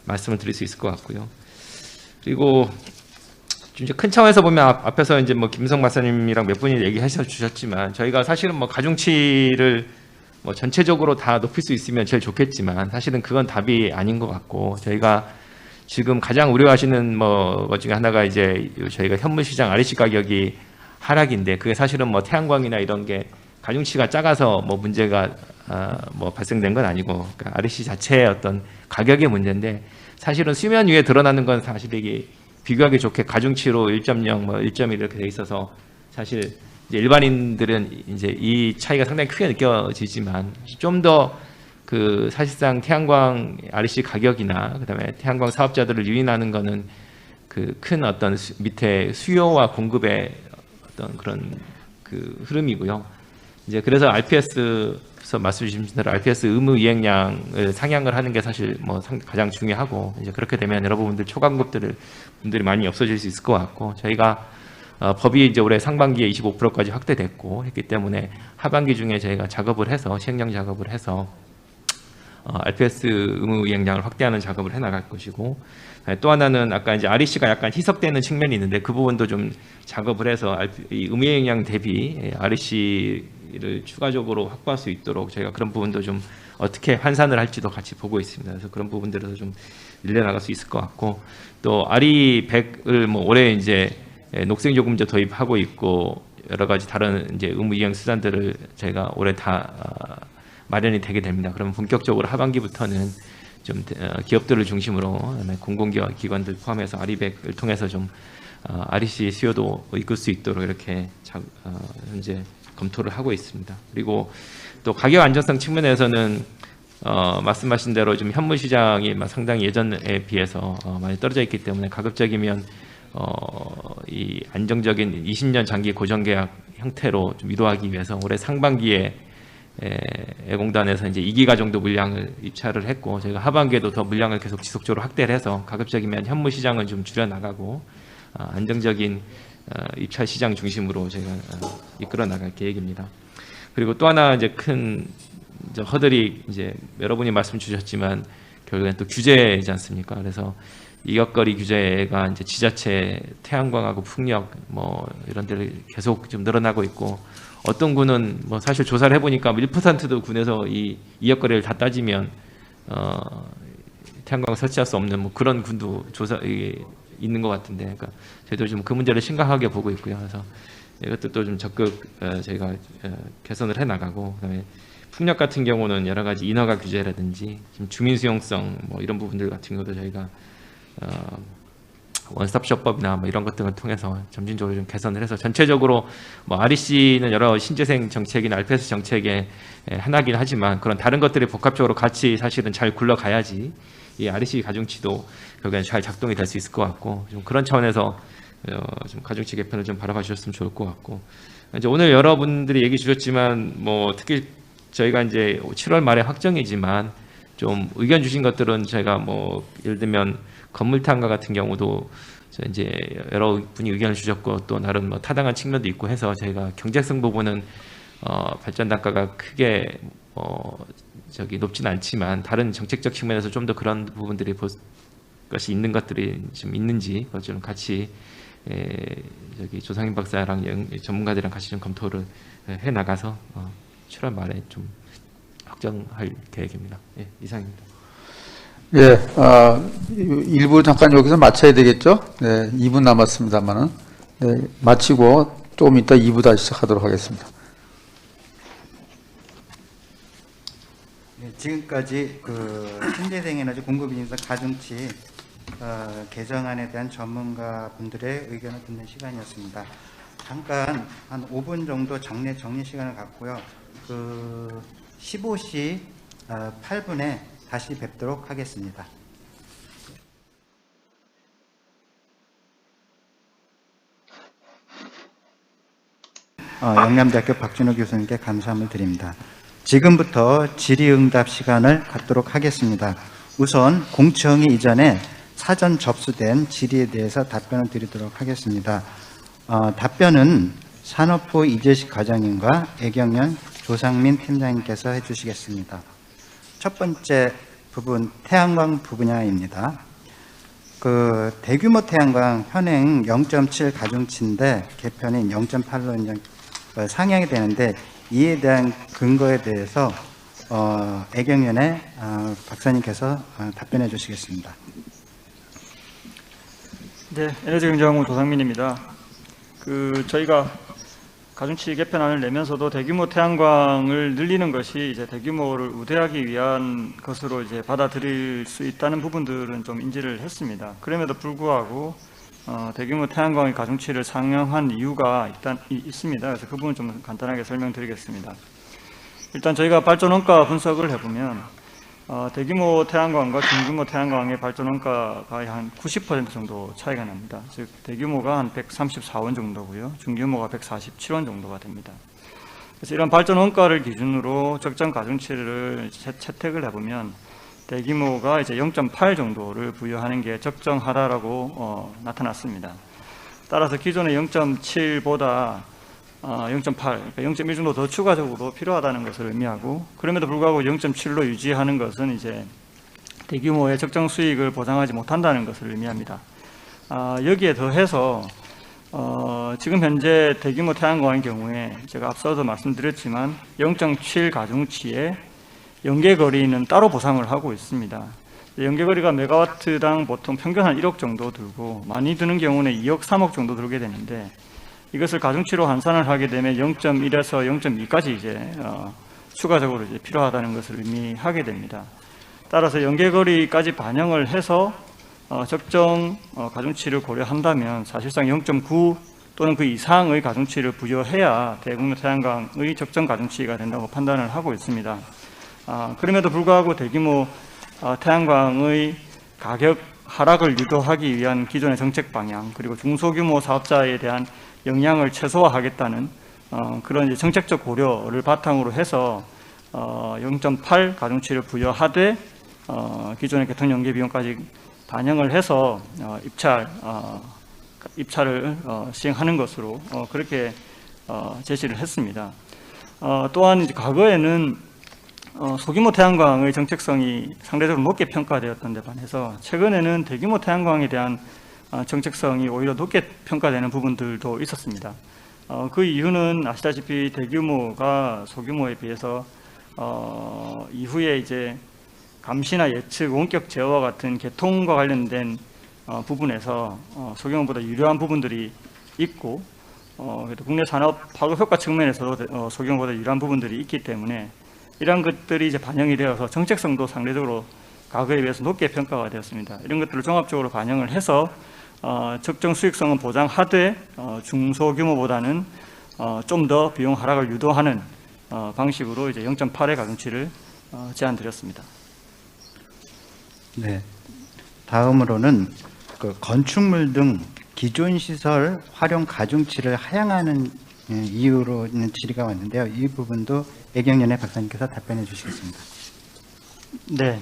말씀을 드릴 수 있을 것 같고요. 그리고 이제 큰 차원에서 보면 앞에서 이제 뭐 김성 박사님이랑 몇 분이 얘기하셔 주셨지만 저희가 사실은 뭐 가중치를 뭐 전체적으로 다 높일 수 있으면 제일 좋겠지만 사실은 그건 답이 아닌 것 같고 저희가 지금 가장 우려하시는 것 중에 하나가 이제 저희가 현물시장 REC 가격이 하락인데 그게 사실은 뭐 태양광이나 이런 게 가중치가 작아서 뭐 문제가 뭐 발생된 건 아니고 그러니까 REC 자체의 어떤 가격의 문제인데 사실은 수면 위에 드러나는 건 사실 이게 비교하기 좋게 가중치로 1.0, 뭐 1.1 이렇게 돼 있어서 사실 이제 일반인들은 이제 이 차이가 상당히 크게 느껴지지만 좀 더 그 사실상 태양광 REC 가격이나 그다음에 태양광 사업자들을 유인하는 거는 그 큰 어떤 밑에 수요와 공급의 어떤 그런 그 흐름이고요. 이제 그래서 RPS에서 말씀 주신 대로 RPS 의무 이행량을 상향을 하는 게 사실 뭐 가장 중요하고 이제 그렇게 되면 여러분들 초강급들을 분들이 많이 없어질 수 있을 것 같고 저희가 법이 이제 올해 상반기에 25%까지 확대됐고 했기 때문에 하반기 중에 저희가 작업을 해서 시행령 작업을 해서 RPS 의무 이행량을 확대하는 작업을 해나갈 것이고 또 하나는 아까 이제 REC가 약간 희석되는 측면이 있는데 그 부분도 좀 작업을 해서 이 의무 이행량 대비 REC를 추가적으로 확보할 수 있도록 저희가 그런 부분도 좀 어떻게 환산을 할지도 같이 보고 있습니다. 그래서 그런 부분들에서 좀 늘려나갈 수 있을 것 같고 또 RE100을 뭐 올해 이제 녹색요금제 도입하고 있고 여러 가지 다른 이제 의무 이행 수단들을 저희가 올해 다 마련이 되게 됩니다. 그러면 본격적으로 하반기부터는 좀 기업들을 중심으로 공공기관들 포함해서 RE100을 통해서 좀 REC 수요도 이끌 수 있도록 이렇게 현재 검토를 하고 있습니다. 그리고 또 가격 안정성 측면에서는 말씀하신 대로 좀 현물 시장이 상당히 예전에 비해서 많이 떨어져 있기 때문에 가급적이면 이 안정적인 20년 장기 고정계약 형태로 좀 유도하기 위해서 올해 상반기에 공단에서 이제 2기가 정도 물량을 입찰을 했고, 저희가 하반기에도 더 물량을 계속 지속적으로 확대를 해서 가급적이면 현무 시장을 좀 줄여 나가고 안정적인 입찰 시장 중심으로 저희가 이끌어 나갈 계획입니다. 그리고 또 하나 이제 큰 허들이 이제 여러분이 말씀 주셨지만 결국엔 또 규제이지 않습니까? 그래서 이것거리 규제가 이제 지자체 태양광하고 풍력 뭐 이런 데를 계속 좀 늘어나고 있고, 어떤 군은 뭐 사실 조사를 해보니까 1%도 군에서 이 이역거리를 다 따지면 태양광을 설치할 수 없는 뭐 그런 군도 있는 것 같은데, 그러니까 저희도 좀 그 문제를 심각하게 보고 있고요. 그래서 이것도 또 좀 적극 저희가 개선을 해 나가고, 그다음에 풍력 같은 경우는 여러 가지 인허가 규제라든지 지금 주민 수용성 뭐 이런 부분들 같은 경우도 저희가 원스톱숍법이나 뭐 이런 것들을 통해서 점진적으로 좀 개선을 해서 전체적으로 뭐 REC는 여러 신재생 정책이나 RPS 정책의 하나긴 하지만 그런 다른 것들이 복합적으로 같이 사실은 잘 굴러가야지 이 REC 가중치도 결국엔 잘 작동이 될 수 있을 것 같고, 좀 그런 차원에서 좀 가중치 개편을 좀 바라봐 주셨으면 좋을 것 같고, 이제 오늘 여러분들이 얘기 주셨지만 뭐 특히 저희가 이제 7월 말에 확정이지만 좀 의견 주신 것들은 저희가 뭐 예를 들면 건물탄과 같은 경우도 이제 여러 분이 의견을 주셨고 또 나름 뭐 타당한 측면도 있고 해서 저희가 경제성 부분은 발전 단가가 크게 높지는 않지만 다른 정책적 측면에서 좀 더 그런 부분들이 볼 것이 있는 것들이 좀 있는지 그걸 좀 같이 조상인 박사랑 전문가들이랑 같이 좀 검토를 해 나가서 7월 말에 좀 확정할 계획입니다. 예, 이상입니다. 예, 1부 잠깐 여기서 마쳐야 되겠죠? 네, 2분 남았습니다만은. 네, 마치고 조금 이따 2부 다시 시작하도록 하겠습니다. 네, 지금까지 그 신재생 에너지 공급 인사 가중치 개정안에 대한 전문가 분들의 의견을 듣는 시간이었습니다. 잠깐 한 5분 정도 정리 시간을 갖고요. 그 15시 8분에 다시 뵙도록 하겠습니다. 영남대학교 박준호 교수님께 감사함을 드립니다. 지금부터 질의응답 시간을 갖도록 하겠습니다. 우선 공청회 이전에 사전 접수된 질의에 대해서 답변을 드리도록 하겠습니다. 답변은 산업부 이재식 과장님과 애경련 조상민 팀장님께서 해주시겠습니다. 첫 번째 부분, 태양광 분야입니다. 그 대규모 태양광 현행 0.7 가중치인데 개편인 0.8로 상향이 되는데, 이에 대한 근거에 대해서 애경련의 박사님께서 답변해 주시겠습니다. 네, 에너지경제연구원 조상민입니다. 저희가 가중치 개편안을 내면서도 대규모 태양광을 늘리는 것이 이제 대규모를 우대하기 위한 것으로 이제 받아들일 수 있다는 부분들은 좀 인지를 했습니다. 그럼에도 불구하고 대규모 태양광의 가중치를 상향한 이유가 일단 있습니다. 그래서 그 부분 좀 간단하게 설명드리겠습니다. 일단 저희가 발전 원가 분석을 해보면 대규모 태양광과 중규모 태양광의 발전 원가가 한 90% 정도 차이가 납니다. 즉 대규모가 한 134원 정도고요, 중규모가 147원 정도가 됩니다. 그래서 이런 발전 원가를 기준으로 적정 가중치를 채택을 해보면 대규모가 이제 0.8 정도를 부여하는 게 적정하다라고 나타났습니다. 따라서 기존의 0.7보다 0.8, 그러니까 0.1 정도 더 추가적으로 필요하다는 것을 의미하고, 그럼에도 불구하고 0.7로 유지하는 것은 이제 대규모의 적정 수익을 보장하지 못한다는 것을 의미합니다. 여기에 더해서 지금 현재 대규모 태양광의 경우에 제가 앞서도 말씀드렸지만 0.7 가중치에 연계거리는 따로 보상을 하고 있습니다. 연계거리가 메가와트당 보통 평균 한 1억 정도 들고, 많이 드는 경우는 2억, 3억 정도 들게 되는데, 이것을 가중치로 환산을 하게 되면 0.1에서 0.2까지 이제 추가적으로 이제 필요하다는 것을 의미하게 됩니다. 따라서 연계거리까지 반영을 해서 적정 가중치를 고려한다면 사실상 0.9 또는 그 이상의 가중치를 부여해야 대규모 태양광의 적정 가중치가 된다고 판단을 하고 있습니다. 그럼에도 불구하고 대규모 태양광의 가격 하락을 유도하기 위한 기존의 정책 방향, 그리고 중소규모 사업자에 대한 영향을 최소화하겠다는 그런 이제 정책적 고려를 바탕으로 해서 0.8 가중치를 부여하되 기존의 개통 연계 비용까지 반영을 해서 입찰을 시행하는 것으로 그렇게 제시를 했습니다. 또한 이제 과거에는 소규모 태양광의 정책성이 상대적으로 높게 평가되었던 데 반해서 최근에는 대규모 태양광에 대한 정책성이 오히려 높게 평가되는 부분들도 있었습니다. 그 이유는 아시다시피 대규모가 소규모에 비해서 이후에 이제 감시나 예측, 원격 제어와 같은 개통과 관련된 부분에서 소규모보다 유리한 부분들이 있고 그래도 국내 산업 파급 효과 측면에서도 소규모보다 유리한 부분들이 있기 때문에 이러한 것들이 이제 반영이 되어서 정책성도 상대적으로 과거에 비해서 높게 평가가 되었습니다. 이런 것들을 종합적으로 반영을 해서 적정 수익성은 보장하되 중소규모보다는 좀 더 비용 하락을 유도하는 방식으로 이제 0.8의 가중치를 제안드렸습니다. 네. 다음으로는 그 건축물 등 기존 시설 활용 가중치를 하향하는 이유로 있는 질의가 왔는데요. 이 부분도 애경연의 박사님께서 답변해 주시겠습니다. 네.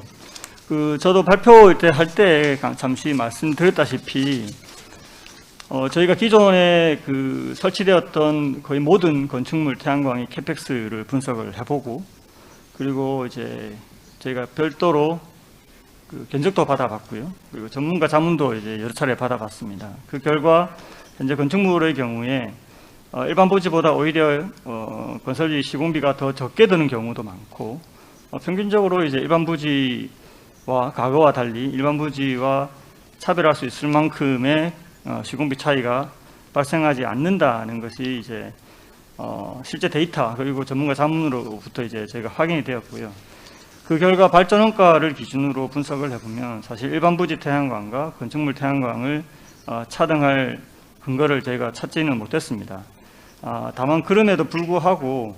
저도 발표 때 할 때 잠시 말씀드렸다시피 저희가 기존에 설치되었던 거의 모든 건축물 태양광의 캐펙스를 분석을 해보고 그리고 이제 저희가 별도로 견적도 받아봤고요. 그리고 전문가 자문도 이제 여러 차례 받아봤습니다. 그 결과 현재 건축물의 경우에 일반 부지보다 오히려 건설비 시공비가 더 적게 드는 경우도 많고 평균적으로 이제 일반 부지와 과거와 달리 일반 부지와 차별할 수 있을 만큼의 시공비 차이가 발생하지 않는다는 것이 이제 실제 데이터 그리고 전문가 자문으로부터 이제 저희가 확인이 되었고요. 그 결과 발전원가를 기준으로 분석을 해보면 사실 일반 부지 태양광과 건축물 태양광을 차등할 근거를 저희가 찾지는 못했습니다. 다만 그럼에도 불구하고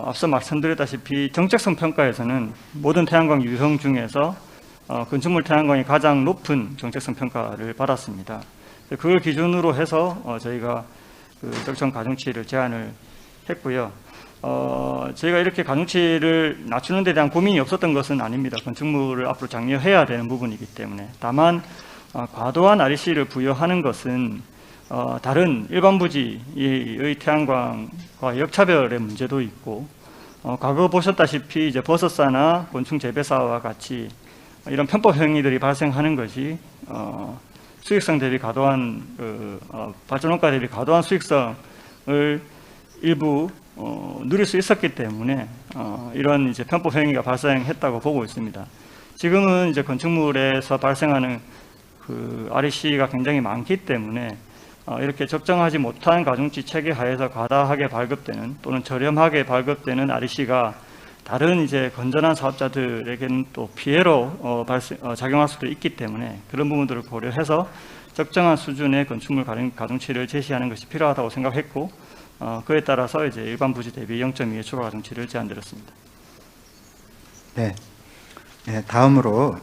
앞서 말씀드렸다시피 정책성 평가에서는 모든 태양광 유형 중에서 건축물 태양광이 가장 높은 정책성 평가를 받았습니다. 그걸 기준으로 해서 저희가 적정 가중치를 제안을 했고요. 저희가 이렇게 가중치를 낮추는 데 대한 고민이 없었던 것은 아닙니다. 건축물을 앞으로 장려해야 되는 부분이기 때문에. 다만 과도한 REC를 부여하는 것은 다른 일반 부지의 태양광과 역차별의 문제도 있고 과거 보셨다시피 이제 버섯사나 곤충 재배사와 같이 이런 편법 행위들이 발생하는 것이 수익성 대비 과도한 발전원가 대비 과도한 수익성을 일부 누릴 수 있었기 때문에 이런 이제 편법 행위가 발생했다고 보고 있습니다. 지금은 이제 건축물에서 발생하는 REC가 굉장히 많기 때문에 이렇게 적정하지 못한 가중치 체계 하에서 과다하게 발급되는 또는 저렴하게 발급되는 REC가 다른 이제 건전한 사업자들에게는 또 피해로 작용할 수도 있기 때문에 그런 부분들을 고려해서 적정한 수준의 건축물 가중치를 제시하는 것이 필요하다고 생각했고 그에 따라서 이제 일반 부지 대비 0.2의 추가 가중치를 제안드렸습니다. 네. 네, 다음으로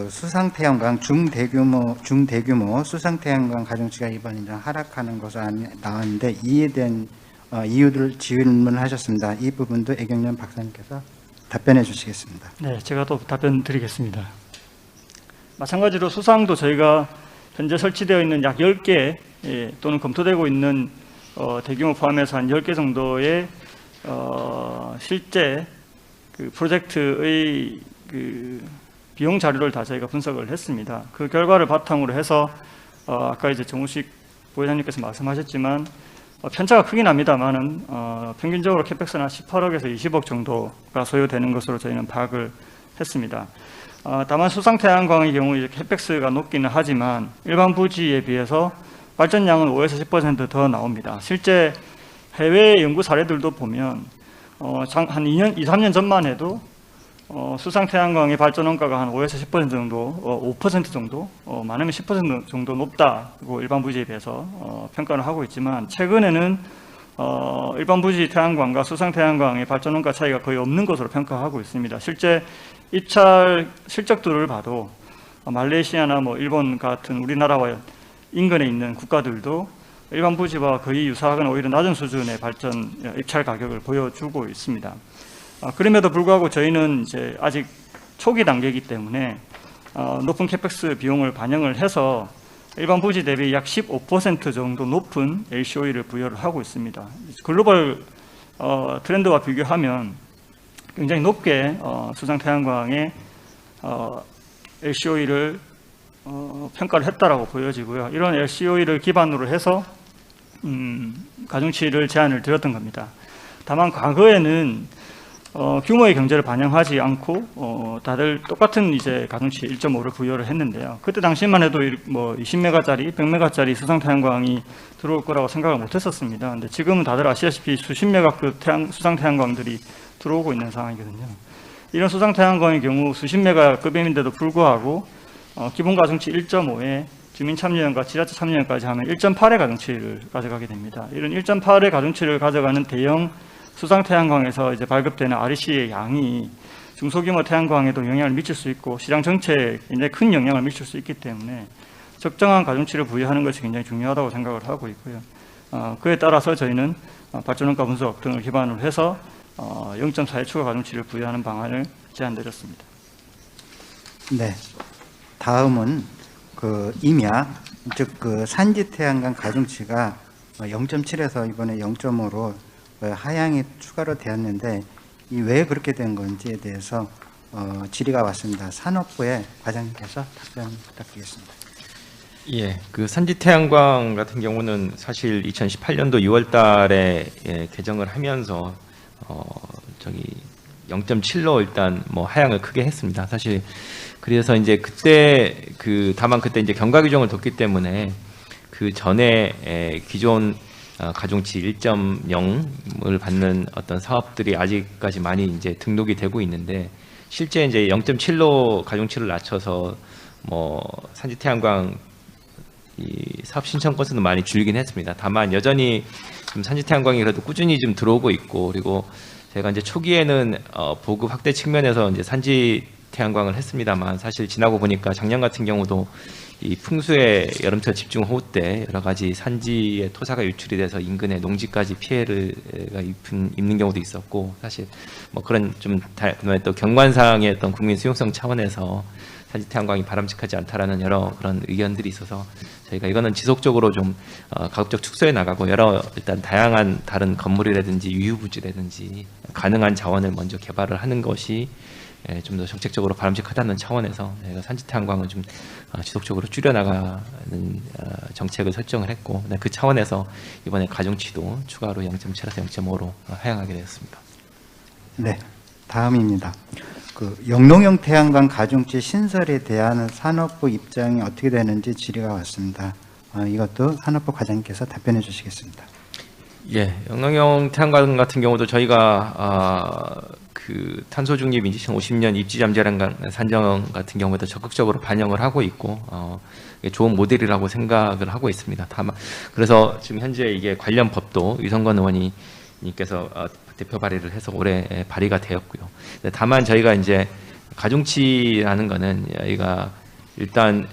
수상태양광 중대규모 수상태양광 가중치가 이번 이제 하락하는 것으로 나왔는데 이에 대한 이유를 질문하셨습니다. 이 부분도 애경연 박사님께서 답변해 주시겠습니다. 네, 제가 또 답변 드리겠습니다. 마찬가지로 수상도 저희가 현재 설치되어 있는 약 10개 또는 검토되고 있는 대규모 포함해서 한 10개 정도의 실제 프로젝트의 비용 자료를 다 저희가 분석을 했습니다. 그 결과를 바탕으로 해서 아까 이제 정우식 부회장님께서 말씀하셨지만 편차가 크긴 합니다만은 평균적으로 캐펙스는 18억에서 20억 정도가 소요되는 것으로 저희는 파악을 했습니다. 다만 수상태양광의 경우 이제 캐펙스가 높기는 하지만 일반 부지에 비해서 발전량은 5에서 10% 더 나옵니다. 실제 해외 연구 사례들도 보면 한 2, 3년 전만 해도 수상태양광의 발전원가가 한 5에서 10% 정도, 5% 정도, 많으면 10% 정도 높다고 일반 부지에 비해서 평가를 하고 있지만 최근에는 일반 부지 태양광과 수상태양광의 발전원가 차이가 거의 없는 것으로 평가하고 있습니다. 실제 입찰 실적들을 봐도 말레이시아나 일본 같은 우리나라와 인근에 있는 국가들도 일반 부지와 거의 유사하거나 오히려 낮은 수준의 발전 입찰 가격을 보여주고 있습니다. 그럼에도 불구하고 저희는 이제 아직 초기 단계이기 때문에 높은 캐펙스 비용을 반영을 해서 일반 부지 대비 약 15% 정도 높은 LCOE를 부여를 하고 있습니다. 글로벌 트렌드와 비교하면 굉장히 높게 수상 태양광의 LCOE를 평가를 했다라고 보여지고요. 이런 LCOE를 기반으로 해서 가중치를 제안을 드렸던 겁니다. 다만 과거에는 규모의 경제를 반영하지 않고 다들 똑같은 이제 가중치 1.5를 부여를 했는데요. 그때 당시만 해도 뭐 20메가짜리, 100메가짜리 수상 태양광이 들어올 거라고 생각을 못했었습니다. 근데 지금은 다들 아시다시피 수십 메가급 수상 태양광들이 들어오고 있는 상황이거든요. 이런 수상 태양광의 경우 수십 메가급임인데도 불구하고 기본 가중치 1.5에 주민 참여연과 지자체 참여연까지 하면 1.8의 가중치를 가져가게 됩니다. 이런 1.8의 가중치를 가져가는 대형 수상 태양광에서 이제 발급되는 REC의 양이 중소규모 태양광에도 영향을 미칠 수 있고 시장 전체에 굉장히 큰 영향을 미칠 수 있기 때문에 적정한 가중치를 부여하는 것이 굉장히 중요하다고 생각을 하고 있고요. 그에 따라서 저희는 발전원가 분석 등을 기반으로 해서 0.4의 추가 가중치를 부여하는 방안을 제안드렸습니다. 네. 다음은 그 임야, 즉 그 산지 태양광 가중치가 0.7에서 이번에 0.5로 하향이 추가로 되었는데 이 왜 그렇게 된 건지에 대해서 질의가 왔습니다. 산업부의 과장님께서 답변 부탁드리겠습니다. 예, 그 산지 태양광 같은 경우는 사실 2018년도 6월달에 개정을 하면서 저기 0.7로 일단 뭐 하향을 크게 했습니다. 사실 그래서 이제 그때 다만 그때 이제 경과 규정을 뒀기 때문에 그 전에 기존 가중치 1.0을 받는 어떤 사업들이 아직까지 많이 이제 등록이 되고 있는데 실제 이제 0.7로 가중치를 낮춰서 뭐 산지 태양광 이 사업 신청 건수는 많이 줄긴 했습니다. 다만 여전히 좀 산지 태양광이 그래도 꾸준히 좀 들어오고 있고 그리고 제가 이제 초기에는 보급 확대 측면에서 이제 산지 태양광을 했습니다만 사실 지나고 보니까 작년 같은 경우도 이 풍수의 여름철 집중호우 때 여러 가지 산지의 토사가 유출이 돼서 인근의 농지까지 피해를 입는 경우도 있었고 사실 뭐 그런 좀 또 경관상의 어떤 국민 수용성 차원에서 산지 태양광이 바람직하지 않다라는 여러 그런 의견들이 있어서 저희가 이거는 지속적으로 좀 가급적 축소해 나가고 여러 일단 다양한 다른 건물이라든지 유휴부지라든지 가능한 자원을 먼저 개발을 하는 것이 좀 더 정책적으로 바람직하다는 차원에서 저희가 산지 태양광을 좀 지속적으로 줄여나가는 정책을 설정을 했고 그 차원에서 이번에 가중치도 추가로 0.7에서 0.5로 하향하게 되었습니다. 네, 다음입니다. 그 영농형 태양광 가중치 신설에 대한 산업부 입장이 어떻게 되는지 질의가 왔습니다. 이것도 산업부 과장님께서 답변해 주시겠습니다. 예, 영농형 태양광 같은 경우도 저희가 그 탄소 중립 2050년 입지 잠재량 산정 같은 경우에도 적극적으로 반영을 하고 있고 좋은 모델이라고 생각을 하고 있습니다. 다만 그래서 지금 현재 이게 관련 법도 유성건 의원님께서 대표 발의를 해서 올해 발의가 되었고요. 다만 저희가 이제 가중치라는 거는 저희가 일단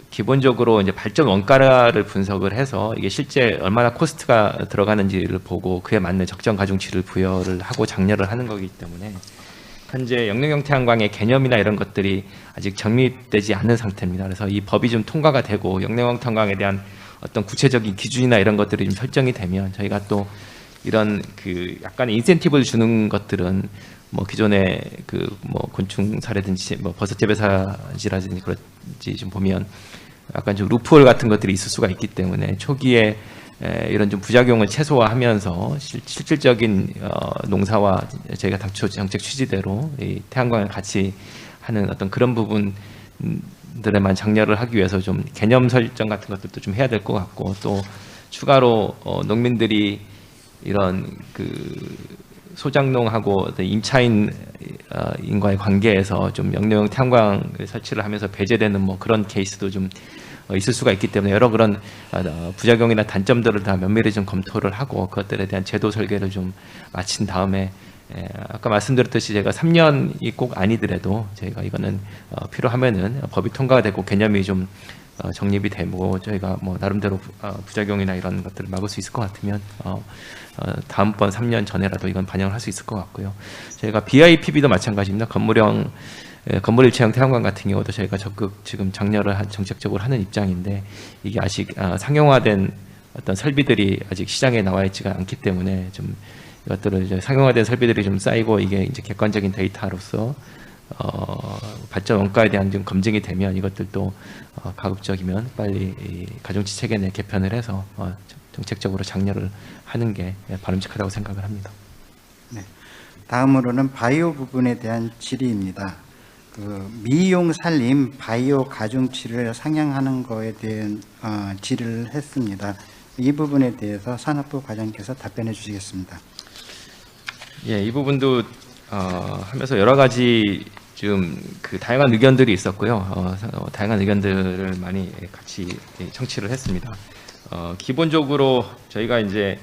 기본적으로 이제 발전 원가를 분석을 해서 이게 실제 얼마나 코스트가 들어가는지를 보고 그에 맞는 적정 가중치를 부여를 하고 장려를 하는 거기 때문에 현재 영농형 태양광의 개념이나 이런 것들이 아직 정립되지 않은 상태입니다. 그래서 이 법이 좀 통과가 되고 영농형 태양광에 대한 어떤 구체적인 기준이나 이런 것들이 좀 설정이 되면 저희가 또 이런 약간의 인센티브를 주는 것들은 뭐 기존의 뭐 곤충사라든지 뭐 버섯 재배사지라든지 그렇지 좀 보면 약간 좀 루프홀 같은 것들이 있을 수가 있기 때문에 초기에 이런 좀 부작용을 최소화하면서 실질적인 농사와 저희가 당초 정책 취지대로 이 태양광을 같이 하는 어떤 그런 부분들에만 장려를 하기 위해서 좀 개념 설정 같은 것들도 좀 해야 될 것 같고 또 추가로 농민들이 이런 소작농하고 임차인과의 관계에서 좀 영농형 태양광 설치를 하면서 배제되는 뭐 그런 케이스도 좀 있을 수가 있기 때문에 여러 그런 부작용이나 단점들을 다 면밀히 좀 검토를 하고 그것들에 대한 제도 설계를 좀 마친 다음에 아까 말씀드렸듯이 제가 3년이 꼭 아니더라도 저희가 이거는 필요하면은 법이 통과가 되고 개념이 좀 정립이 되고 저희가 뭐 나름대로 부작용이나 이런 것들을 막을 수 있을 것 같으면 다음번 3년 전에라도 이건 반영을 할 수 있을 것 같고요. 저희가 BIPB도 마찬가지입니다. 건물 일체형 태양광 같은 경우도 저희가 적극 지금 장려를 정책적으로 하는 입장인데 이게 아직 상용화된 어떤 설비들이 아직 시장에 나와 있지가 않기 때문에 좀 이것들을 이제 상용화된 설비들이 좀 쌓이고 이게 이제 객관적인 데이터로서 발전 원가에 대한 좀 검증이 되면 이것들도 가급적이면 빨리 이 가중치 체계 내 개편을 해서 정책적으로 장려를 하는 게 바람직하다고 생각을 합니다. 네. 다음으로는 바이오 부분에 대한 질의입니다. 미용 살림 바이오 가중치를 상향하는 거에 대한 질의를 했습니다. 이 부분에 대해서 산업부 과장께서 답변해 주시겠습니다. 예, 이 부분도 하면서 여러 가지 좀 그 다양한 의견들이 있었고요. 다양한 의견들을 많이 같이 청취를 했습니다. 기본적으로 저희가 이제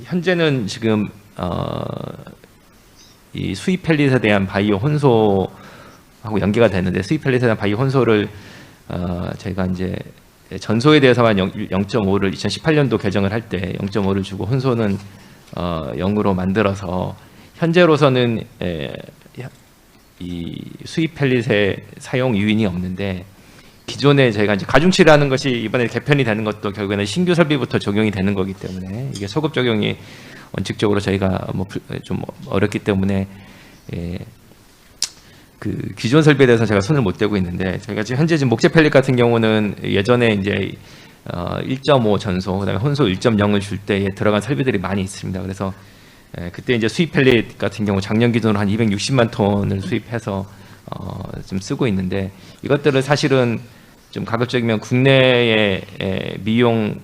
현재는 지금 이 수입 펠릿에 대한 바이오 혼소하고 연계가 되는데 수입 펠릿에 대한 바이오 혼소를 저희가 이제 전소에 대해서만 0.5를 2018년도 개정을 할 때 0.5를 주고 혼소는 0으로 만들어서 현재로서는 이 수입 펠릿의 사용 유인이 없는데 기존에 저희가 이제 가중치라는 것이 이번에 개편이 되는 것도 결국에는 신규 설비부터 적용이 되는 거기 때문에 이게 소급 적용이 원칙적으로 저희가 뭐 좀 어렵기 때문에 그 기존 설비에 대해서 제가 손을 못 대고 있는데 저희가 지금 현재 지금 목재 펠릿 같은 경우는 예전에 이제 1.5 전소 그다음에 혼소 1.0을 줄 때에 들어간 설비들이 많이 있습니다. 그래서 그때 이제 수입 펠릿 같은 경우 작년 기준으로 한 260만 톤을 수입해서 좀 쓰고 있는데 이것들을 사실은 좀 가급적이면 국내에 미용되는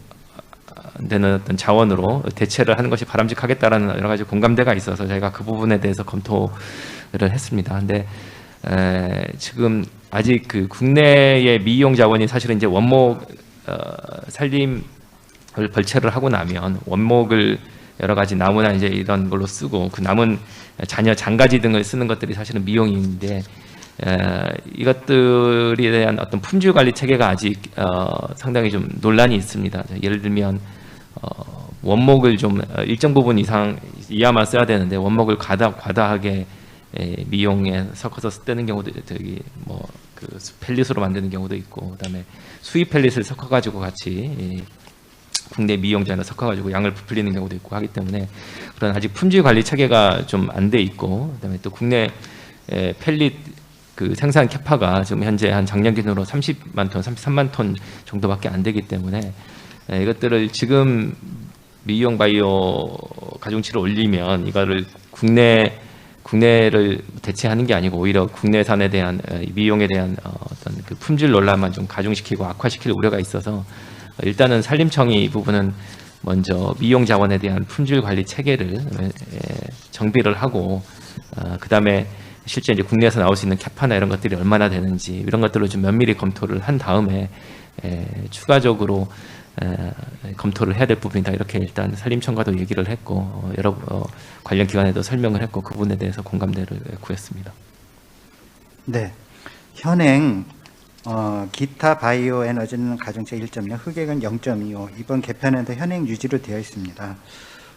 어떤 자원으로 대체를 하는 것이 바람직하겠다라는 여러 가지 공감대가 있어서 저희가 그 부분에 대해서 검토를 했습니다. 근데 지금 아직 그 국내의 미용 자원이 사실은 이제 원목 살림을 벌채를 하고 나면 원목을 여러 가지 나무나 이제 이런 걸로 쓰고 그 남은 잔여 장가지 등을 쓰는 것들이 사실은 미용인데 이것들에 대한 어떤 품질 관리 체계가 아직 상당히 좀 논란이 있습니다. 예를 들면 원목을 좀 일정 부분 이하만 써야 되는데 원목을 과다하게 미용에 섞어서 쓰는 경우도 저기 그 펠릿으로 만드는 경우도 있고 그다음에 수입 펠릿을 섞어가지고 같이 국내 미용자를 섞어가지고 양을 부풀리는 경우도 있고 하기 때문에 그런 아직 품질 관리 체계가 좀 안 돼 있고 그다음에 또 국내 펠릿 그 생산 캐파가 지금 현재 한 작년 기준으로 30만 톤, 33만 톤 정도밖에 안 되기 때문에 이것들을 지금 미용 바이오 가중치를 올리면 이거를 국내를 대체하는 게 아니고 오히려 국내산에 대한 미용에 대한 어떤 그 품질 논란만 좀 가중시키고 악화시킬 우려가 있어서 일단은 산림청이 이 부분은 먼저 미용 자원에 대한 품질 관리 체계를 정비를 하고 그다음에 실제 이제 국내에서 나올 수 있는 캐파나 이런 것들이 얼마나 되는지 이런 것들을 좀 면밀히 검토를 한 다음에 추가적으로 검토를 해야 될 부분이다 이렇게 일단 산림청과도 얘기를 했고 여러 관련 기관에도 설명을 했고 그 부분에 대해서 공감대를 구했습니다. 네, 현행 기타 바이오 에너지는 가중치 1.0, 흑액은 0.25 이번 개편에도 현행 유지로 되어 있습니다.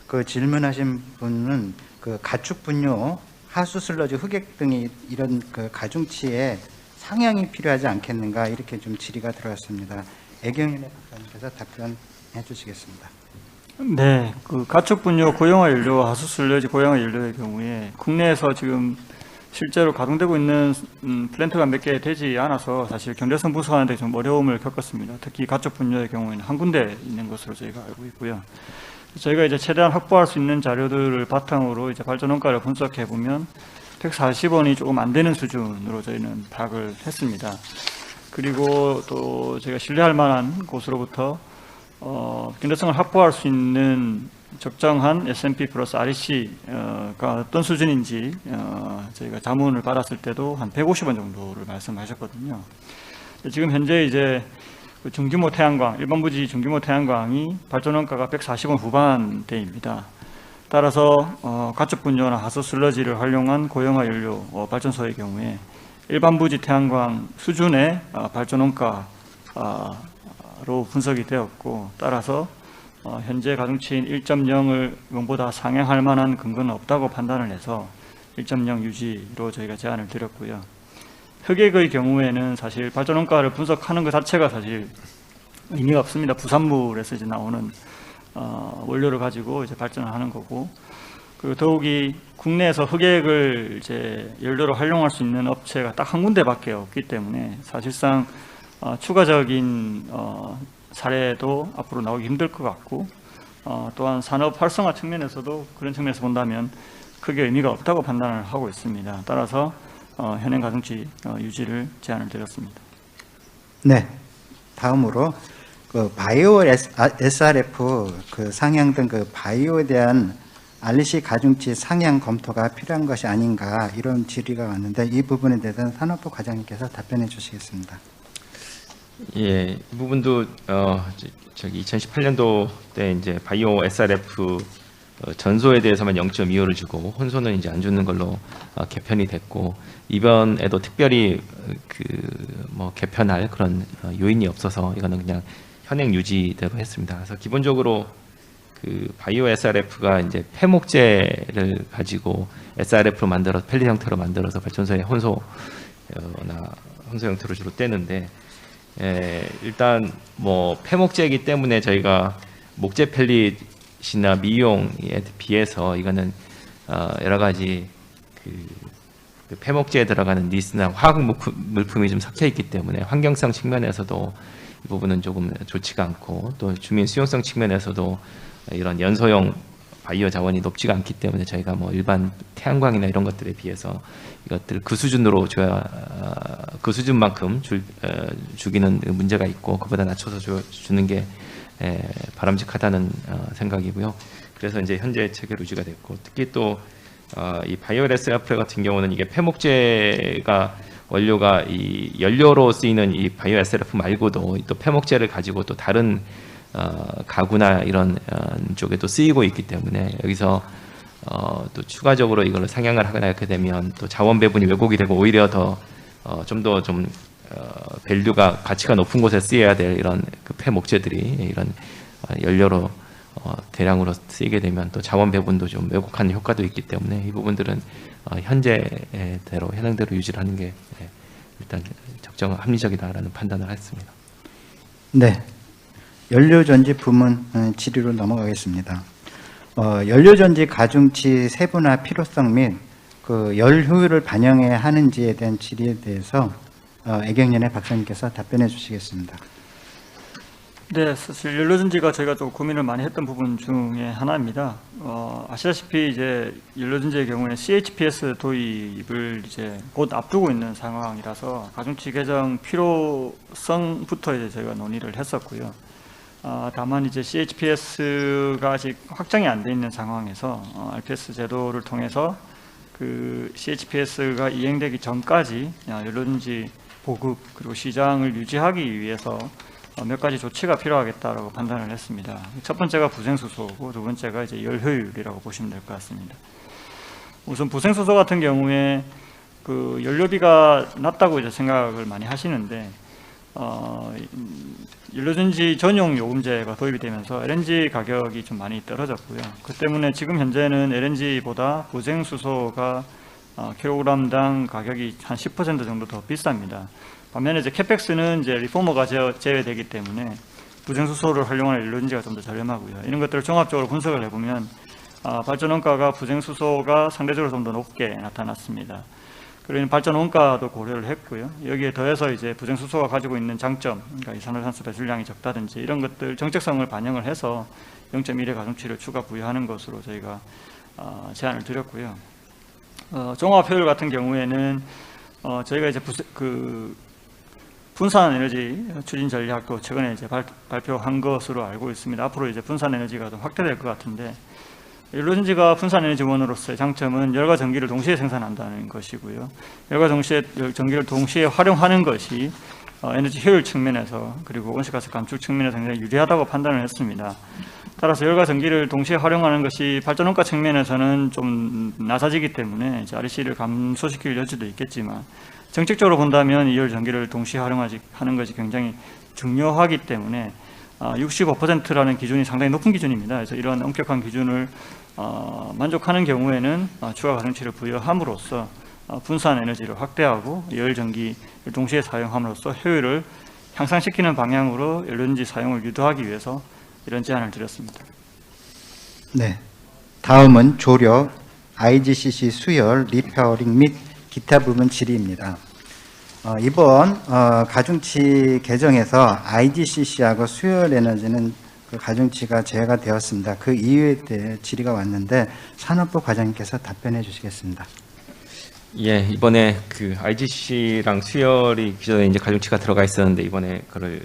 그 질문하신 분은 그 가축 분뇨, 하수 슬러지, 흑액 등이 이런 그 가중치에 상향이 필요하지 않겠는가 이렇게 좀 질의가 들어왔습니다. 애경윤 박사님께서 답변해 주시겠습니다. 네, 그 가축 분뇨 고형화 연료, 하수 슬러지 고형화 연료의 경우에 국내에서 지금 실제로 가동되고 있는 플랜트가 몇 개 되지 않아서 사실 경제성 분석하는데 좀 어려움을 겪었습니다. 특히 가축 분뇨의 경우에는 한 군데 있는 것으로 저희가 알고 있고요. 저희가 이제 최대한 확보할 수 있는 자료들을 바탕으로 이제 발전 원가를 분석해 보면 140원이 조금 안 되는 수준으로 저희는 파악을 했습니다. 그리고 또 제가 신뢰할 만한 곳으로부터 경제성을 확보할 수 있는 적정한 S&P 플러스 REC가 어떤 수준인지 저희가 자문을 받았을 때도 한 150원 정도를 말씀하셨거든요. 지금 현재 이제 중규모 태양광, 일반 부지 중규모 태양광이 발전 원가가 140원 후반대입니다. 따라서 가축 분뇨나 하수 슬러지를 활용한 고형화 연료 발전소의 경우에 일반 부지 태양광 수준의 발전 원가가 분석이 되었고, 따라서 현재 가중치인 1.0을 0보다 상향할 만한 근거는 없다고 판단을 해서 1.0 유지로 저희가 제안을 드렸고요. 흑액의 경우에는 사실 발전 원가를 분석하는 것 자체가 사실 의미가 없습니다. 부산물에서 이제 나오는 원료를 가지고 이제 발전을 하는 거고, 그리고 더욱이 국내에서 흑액을 이제 연료로 활용할 수 있는 업체가 딱 한 군데밖에 없기 때문에 사실상 추가적인 사례도 앞으로 나오기 힘들 것 같고, 또한 산업 활성화 측면에서도 그런 측면에서 본다면 크게 의미가 없다고 판단을 하고 있습니다. 따라서 현행 가중치 유지를 제안을 드렸습니다. 네. 다음으로 그 바이오 SRF 그 상향 등 그 바이오에 대한 RC 가중치 상향 검토가 필요한 것이 아닌가 이런 질의가 왔는데 이 부분에 대해서는 산업부 과장님께서 답변해 주시겠습니다. 예, 이 부분도 저기 2018년도 때 이제 바이오 SRF 전소에 대해서만 0.25를 주고 혼소는 이제 안 주는 걸로 개편이 됐고, 이번에도 특별히 뭐 개편할 그런 요인이 없어서 이거는 그냥 현행 유지대로 했습니다. 그래서 기본적으로 그 바이오 SRF가 이제 폐목재를 가지고 SRF로 만들어 펠릿 형태로 만들어서 발전소에 혼소나 혼소 형태로 주로 떼는데, 일단 뭐 폐목재이기 때문에 저희가 목재 펠릿이나 미용에 비해서 이거는 여러 가지 그 폐목재에 들어가는 니스나 화학 물품이 좀 섞여 있기 때문에 환경성 측면에서도 이 부분은 조금 좋지가 않고, 또 주민 수용성 측면에서도 이런 연소형 바이오 자원이 높지가 않기 때문에 저희가 뭐 일반 태양광이나 이런 것들에 비해서 이것들 그 수준으로 줘야 그 수준만큼 주기는 문제가 있고, 그보다 낮춰서 주는 게 바람직하다는 생각이고요. 그래서 이제 현재 체계로 유지가 됐고, 특히 또 이 바이오 SRF 같은 경우는 이게 폐목재가 원료가 이 연료로 쓰이는 이 바이오 SRF 말고도 또 폐목재를 가지고 또 다른 가구나 이런 쪽에도 쓰이고 있기 때문에 여기서 또 추가적으로 이걸 상향을 하거나 이렇게 되면 또 자원 배분이 왜곡이 되고 오히려 더 좀 더 좀 밸류가 가치가 높은 곳에 쓰여야 될 이런 그 폐목재들이 이런 연료로 대량으로 쓰이게 되면 또 자원 배분도 좀 왜곡하는 효과도 있기 때문에 이 부분들은 현재대로 현행대로 유지를 하는 게 일단 적정 합리적이다라는 판단을 했습니다. 네. 연료전지 부문 질의로 넘어가겠습니다. 연료전지 가중치 세분화 필요성 및 그 열 효율을 반영해야 하는지에 대한 질의에 대해서 애경련의 박사님께서 답변해 주시겠습니다. 네, 사실 연료전지가 저희가 좀 고민을 많이 했던 부분 중에 하나입니다. 아시다시피 이제 연료전지의 경우에 CHPS 도입을 이제 곧 앞두고 있는 상황이라서 가중치 개정 필요성부터 이제 저희가 논의를 했었고요. 다만 이제 CHPS가 아직 확정이 안 돼 있는 상황에서 RPS 제도를 통해서 그 CHPS가 이행되기 전까지 연료전지 보급 그리고 시장을 유지하기 위해서 몇 가지 조치가 필요하겠다라고 판단을 했습니다. 첫 번째가 부생수소고 두 번째가 이제 열효율이라고 보시면 될 것 같습니다. 우선 부생수소 같은 경우에 그 연료비가 낮다고 이제 생각을 많이 하시는데 연료전지 전용 요금제가 도입이 되면서 LNG 가격이 좀 많이 떨어졌고요. 그 때문에 지금 현재는 LNG보다 부생수소가 킬로그램당 가격이 한 10% 정도 더 비쌉니다. 반면에 이제 캐펙스는 이제 리포머가 제외되기 때문에 부생수소를 활용하는 연료전지가 좀 더 저렴하고요. 이런 것들을 종합적으로 분석을 해보면 발전 원가가 부생수소가 상대적으로 좀 더 높게 나타났습니다. 그리고 발전 원가도 고려를 했고요. 여기에 더해서 이제 부생수소가 가지고 있는 장점, 그러니까 이산화탄소 배출량이 적다든지 이런 것들 정책성을 반영을 해서 0.1의 가중치를 추가 부여하는 것으로 저희가 제안을 드렸고요. 종합 효율 같은 경우에는 저희가 이제 분산 에너지 추진 전략도 최근에 이제 발표한 것으로 알고 있습니다. 앞으로 이제 분산 에너지가 좀 확대될 것 같은데, 연료전지가 분산 에너지원으로서의 장점은 열과 전기를 동시에 생산한다는 것이고요. 열과 전기를 동시에 활용하는 것이 에너지 효율 측면에서 그리고 온실가스 감축 측면에서 굉장히 유리하다고 판단을 했습니다. 따라서 열과 전기를 동시에 활용하는 것이 발전 원가 측면에서는 좀 낮아지기 때문에 REC를 감소시킬 여지도 있겠지만, 정책적으로 본다면 이 열 전기를 동시에 활용하는 것이 굉장히 중요하기 때문에 65%라는 기준이 상당히 높은 기준입니다. 그래서 이런 엄격한 기준을 만족하는 경우에는 추가 가중치를 부여함으로써 분산 에너지를 확대하고 열전기를 동시에 사용함으로써 효율을 향상시키는 방향으로 연료전지 사용을 유도하기 위해서 이런 제안을 드렸습니다. 네. 다음은 조력, IGCC 수열, 리페어링 및 기타 부분 질의입니다. 이번 가중치 개정에서 IGCC하고 수열 에너지는 그 가중치가 제외가 되었습니다. 그 이유에 대해 질의가 왔는데 산업부 과장님께서 답변해 주시겠습니다. 예, 이번에 그 IGC랑 수열이 기존에 이제 가중치가 들어가 있었는데 이번에 그걸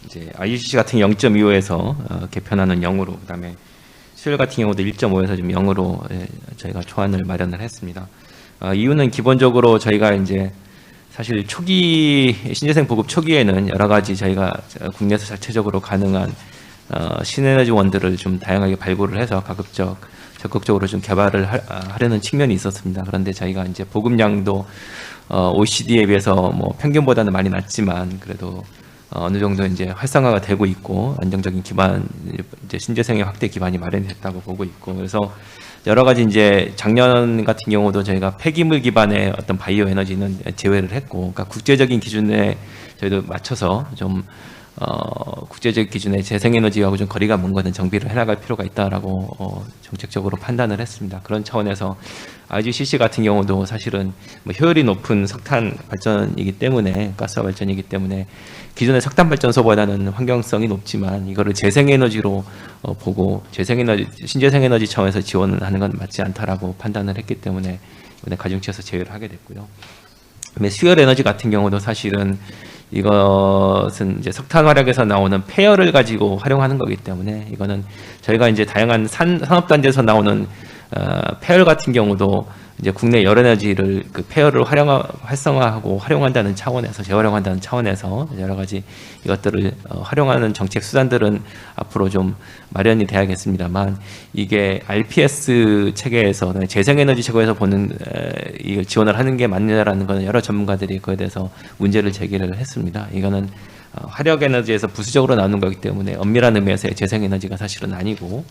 이제 IGC 같은 0.25에서 개편하는 0으로, 그다음에 수열 같은 경우도 1.5에서 좀 0으로 저희가 초안을 마련을 했습니다. 이유는 기본적으로 저희가 이제 사실 초기 신재생 보급 초기에는 여러 가지 저희가 국내에서 자체적으로 가능한 신에너지원들을 좀 다양하게 발굴을 해서 가급적 적극적으로 좀 개발을 하려는 측면이 있었습니다. 그런데 저희가 이제 보급량도 OECD에 비해서 뭐 평균보다는 많이 낮지만 그래도 어느 정도 이제 활성화가 되고 있고 안정적인 기반, 이제 신재생의 확대 기반이 마련됐다고 보고 있고, 그래서 여러 가지 이제 작년 같은 경우도 저희가 폐기물 기반의 어떤 바이오 에너지는 제외를 했고, 그러니까 국제적인 기준에 저희도 맞춰서 좀 국제적 기준의 재생에너지하고 좀 거리가 먼 것은 정비를 해나갈 필요가 있다라고 정책적으로 판단을 했습니다. 그런 차원에서 IGCC 같은 경우도 사실은 뭐 효율이 높은 석탄 발전이기 때문에, 가스 발전이기 때문에 기존의 석탄 발전소보다는 환경성이 높지만 이거를 재생에너지로 보고 신재생에너지 차원에서 지원을 하는 건 맞지 않다라고 판단을 했기 때문에 이번에 가중치에서 제외를 하게 됐고요. 그다음에 수열 에너지 같은 경우도 사실은 이것은 이제 석탄 화력에서 나오는 폐열을 가지고 활용하는 거기 때문에 이거는 저희가 이제 다양한 산업단지에서 나오는 폐열 같은 경우도 이제 국내 열에너지를 그 폐열을 활성화하고 활용한다는 차원에서, 재활용한다는 차원에서 여러 가지 이것들을 활용하는 정책 수단들은 앞으로 좀 마련이 돼야겠습니다만, 이게 RPS 체계에서 재생에너지 체계에서 보는 이걸 지원을 하는 게 맞느냐라는 것은 여러 전문가들이 그에 대해서 문제를 제기를 했습니다. 이거는 화력 에너지에서 부수적으로 나오는 거기 때문에 엄밀한 의미에서의 재생에너지가 사실은 아니고,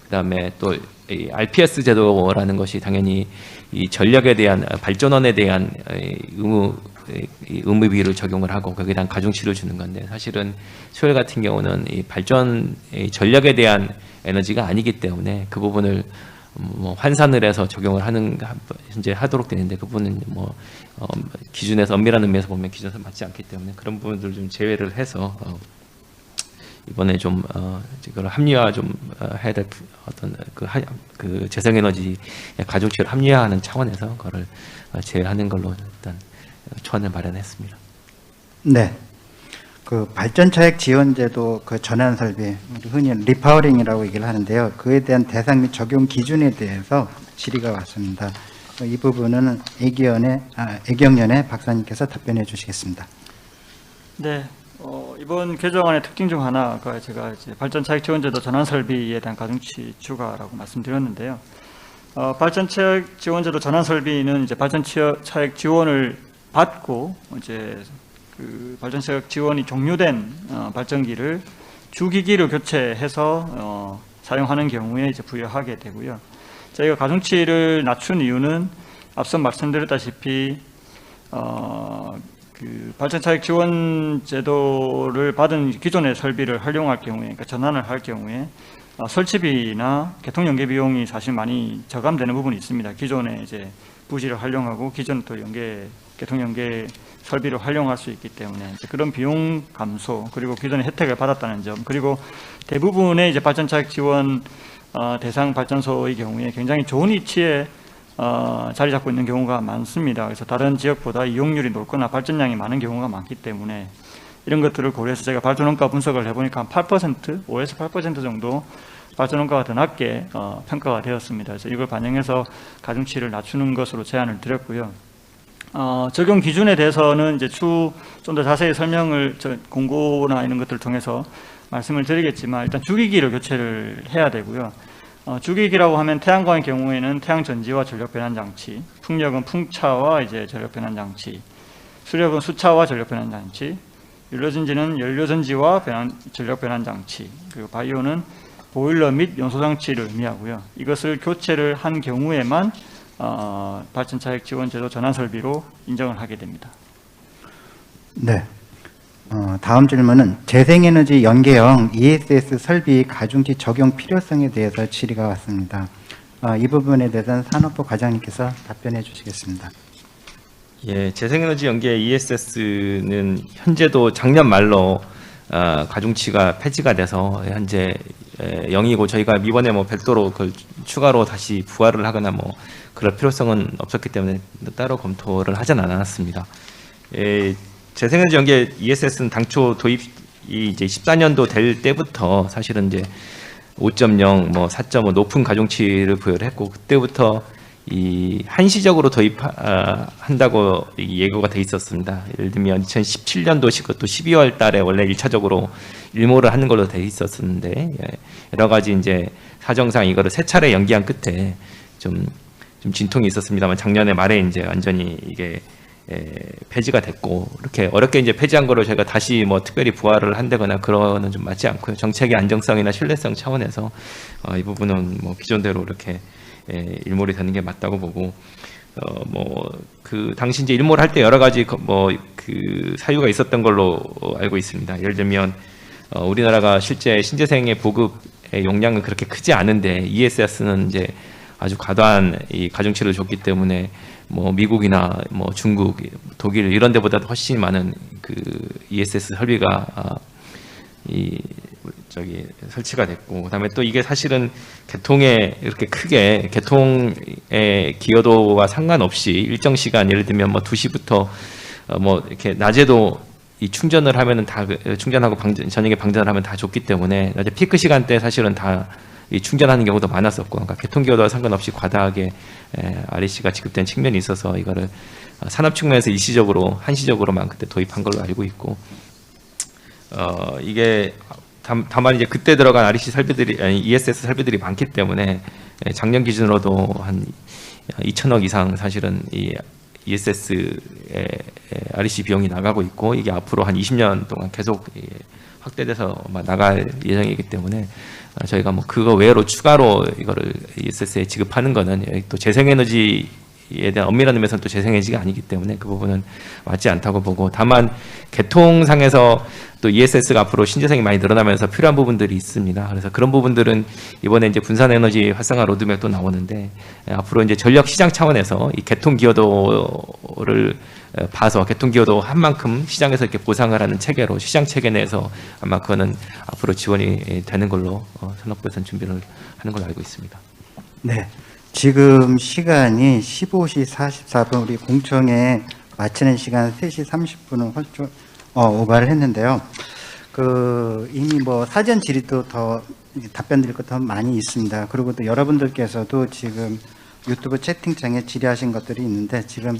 그다음에 또 이 RPS 제도라는 것이 당연히 이 전력에 대한 발전원에 대한 의무비를 적용을 하고 거기에 대한 가중치를 주는 건데, 사실은 수열 같은 경우는 이 전력에 대한 에너지가 아니기 때문에 그 부분을 뭐 환산을 해서 적용을 현재 하도록 되는데, 그 부분은 뭐 기준에서 엄밀한 의미에서 보면 기준에서 맞지 않기 때문에 그런 부분들 좀 제외를 해서 이번에 좀 이걸 합리화 좀 해야 될 어떤 그 재생에너지 가중치를 합리화하는 차원에서 그거를 제외하는 걸로 일단 초안을 마련했습니다. 네. 그 발전차액 지원제도 그 전환 설비, 흔히 리파워링이라고 얘기를 하는데요. 그에 대한 대상 및 적용 기준에 대해서 질의가 왔습니다. 이 부분은 애경연의 박사님께서 답변해 주시겠습니다. 네. 이번 개정안의 특징 중 하나가 제가 이제 발전차익 지원제도 전환 설비에 대한 가중치 추가라고 말씀드렸는데요. 발전차익 지원제도 전환 설비는 이제 발전차익 지원을 받고 이제 그 발전차익 지원이 종료된 발전기를 주기기로 교체해서 사용하는 경우에 이제 부여하게 되고요. 저희가 가중치를 낮춘 이유는 앞서 말씀드렸다시피 그 발전차익 지원 제도를 받은 기존의 설비를 활용할 경우에, 그러니까 전환을 할 경우에 설치비나 개통연계 비용이 사실 많이 저감되는 부분이 있습니다. 기존의 이제 부지를 활용하고 기존 또 개통연계 설비를 활용할 수 있기 때문에 그런 비용 감소, 그리고 기존의 혜택을 받았다는 점, 그리고 대부분의 이제 발전차익 지원 대상 발전소의 경우에 굉장히 좋은 위치에 자리 잡고 있는 경우가 많습니다. 그래서 다른 지역보다 이용률이 높거나 발전량이 많은 경우가 많기 때문에 이런 것들을 고려해서 제가 발전원가 분석을 해보니까 한 8%, 5에서 8% 정도 발전원가가 더 낮게 평가가 되었습니다. 그래서 이걸 반영해서 가중치를 낮추는 것으로 제안을 드렸고요. 적용 기준에 대해서는 이제 좀 더 자세히 설명을 공고나 이런 것들을 통해서 말씀을 드리겠지만, 일단 주기기를 교체를 해야 되고요. 주기기라고 하면 태양광의 경우에는 태양 전지와 전력 변환 장치, 풍력은 풍차와 이제 전력 변환 장치, 수력은 수차와 전력 변환 장치, 연료전지는 연료전지와 전력 변환 장치, 그리고 바이오는 보일러 및 연소 장치를 의미하고요. 이것을 교체를 한 경우에만 발전 차액 지원 제도 전환 설비로 인정을 하게 됩니다. 네. 다음 질문은 재생에너지 연계형 ESS 설비 가중치 적용 필요성에 대해서 질의가 왔습니다. 이 부분에 대해서는 산업부 과장님께서 답변해 주시겠습니다. 예, 재생에너지 연계 ESS는 현재도 작년 말로 가중치가 폐지가 돼서 현재 0이고 저희가 이번에 뭐 별도로 그걸 추가로 다시 부과를 하거나 뭐 그럴 필요성은 없었기 때문에 따로 검토를 하진 않았습니다. 재생에너지 연계 ESS는 당초 도입이 이제 14년도 될 때부터 사실은 이제 5.0, 뭐 4.5 높은 가중치를 부여를 했고 그때부터 이 한시적으로 도입한다고 예고가 돼 있었습니다. 예를 들면 2017년도 그것도 12월 달에 원래 1차적으로 일모를 하는 걸로 돼 있었는데 여러 가지 이제 사정상 이거를 세 차례 연기한 끝에 좀 진통이 있었습니다만 작년에 말에 이제 완전히 이게 폐지가 됐고 이렇게 어렵게 이제 폐지한 거를 제가 다시 뭐 특별히 부활을 한다거나 그러는 좀 맞지 않고요. 정책의 안정성이나 신뢰성 차원에서 이 부분은 뭐 기존대로 이렇게 일몰이 되는 게 맞다고 보고 뭐 그 당시 이제 일몰 할 때 여러 가지 뭐 그 사유가 있었던 걸로 알고 있습니다. 예를 들면 우리나라가 실제 신재생의 보급의 용량은 그렇게 크지 않은데 ESS는 이제 아주 과도한 이 가중치를 줬기 때문에 뭐 미국이나 뭐 중국, 독일 이런 데보다도 훨씬 많은 그 ESS 설비가 설치가 됐고 그다음에 또 이게 사실은 개통에 이렇게 크게 개통의 기여도와 상관없이 일정 시간 예를 들면 뭐 2시부터 뭐 이렇게 낮에도 이 충전을 하면은 다 충전하고 저녁에 방전을 하면 다 좋기 때문에 낮에 피크 시간대 사실은 다 이 충전하는 경우도 많았었고, 그러니까 개통 기여도와 상관없이 과다하게 REC가 지급된 측면이 있어서 이거를 산업 측면에서 일시적으로 한시적으로만 그때 도입한 걸로 알고 있고, 이게 다만 이제 그때 들어간 REC 설비들이 아니 ESS 설비들이 많기 때문에 작년 기준으로도 한 2천억 이상 사실은 이 ESS의 REC 비용이 나가고 있고 이게 앞으로 한 20년 동안 계속 확대돼서 나갈 예정이기 때문에 저희가 뭐 그거 외로 추가로 이거를 ESS에 지급하는 거는 또 재생에너지에 대한 엄밀한 의미에서는 또 재생에너지가 아니기 때문에 그 부분은 맞지 않다고 보고, 다만 개통상에서 또 ESS가 앞으로 신재생이 많이 늘어나면서 필요한 부분들이 있습니다. 그래서 그런 부분들은 이번에 이제 분산에너지 활성화 로드맵도 나오는데 앞으로 이제 전력 시장 차원에서 이 개통 기여도를 봐서 개통 기여도 한 만큼 시장에서 이렇게 보상을 하는 체계로 시장 체계 내에서 아마 그거는 앞으로 지원이 되는 걸로 산업부에서는 준비를 하는 걸로 알고 있습니다. 네. 지금 시간이 15시 44분, 우리 공청회 마치는 시간 3시 30분은 홀쭉 오버를 했는데요. 이미 뭐 사전 질의도 더 답변 드릴 것 더 많이 있습니다. 그리고 또 여러분들께서도 지금 유튜브 채팅창에 질의하신 것들이 있는데 지금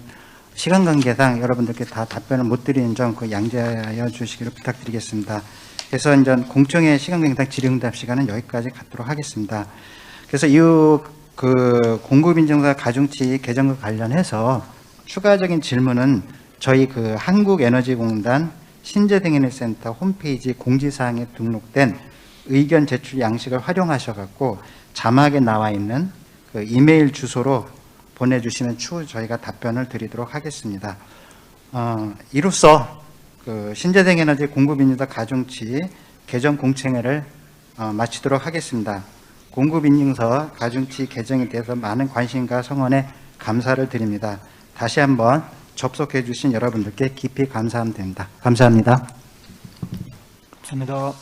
시간 관계상 여러분들께 다 답변을 못 드리는 점 양해하여 주시기를 부탁드리겠습니다. 그래서 이제 공청회 시간 관계상 질의응답 시간은 여기까지 갖도록 하겠습니다. 그래서 이후 공급인증서 가중치 개정과 관련해서 추가적인 질문은 저희 한국에너지공단 신재생에너지센터 홈페이지 공지사항에 등록된 의견 제출 양식을 활용하셔갖고 자막에 나와 있는 이메일 주소로 보내주시면 추후 저희가 답변을 드리도록 하겠습니다. 이로써 신재생에너지 공급인증서 가중치 개정 공청회를 마치도록 하겠습니다. 공급인증서 가중치 개정에 대해서 많은 관심과 성원에 감사를 드립니다. 다시 한번 접속해 주신 여러분들께 깊이 감사합니다. 감사합니다. 감사합니다.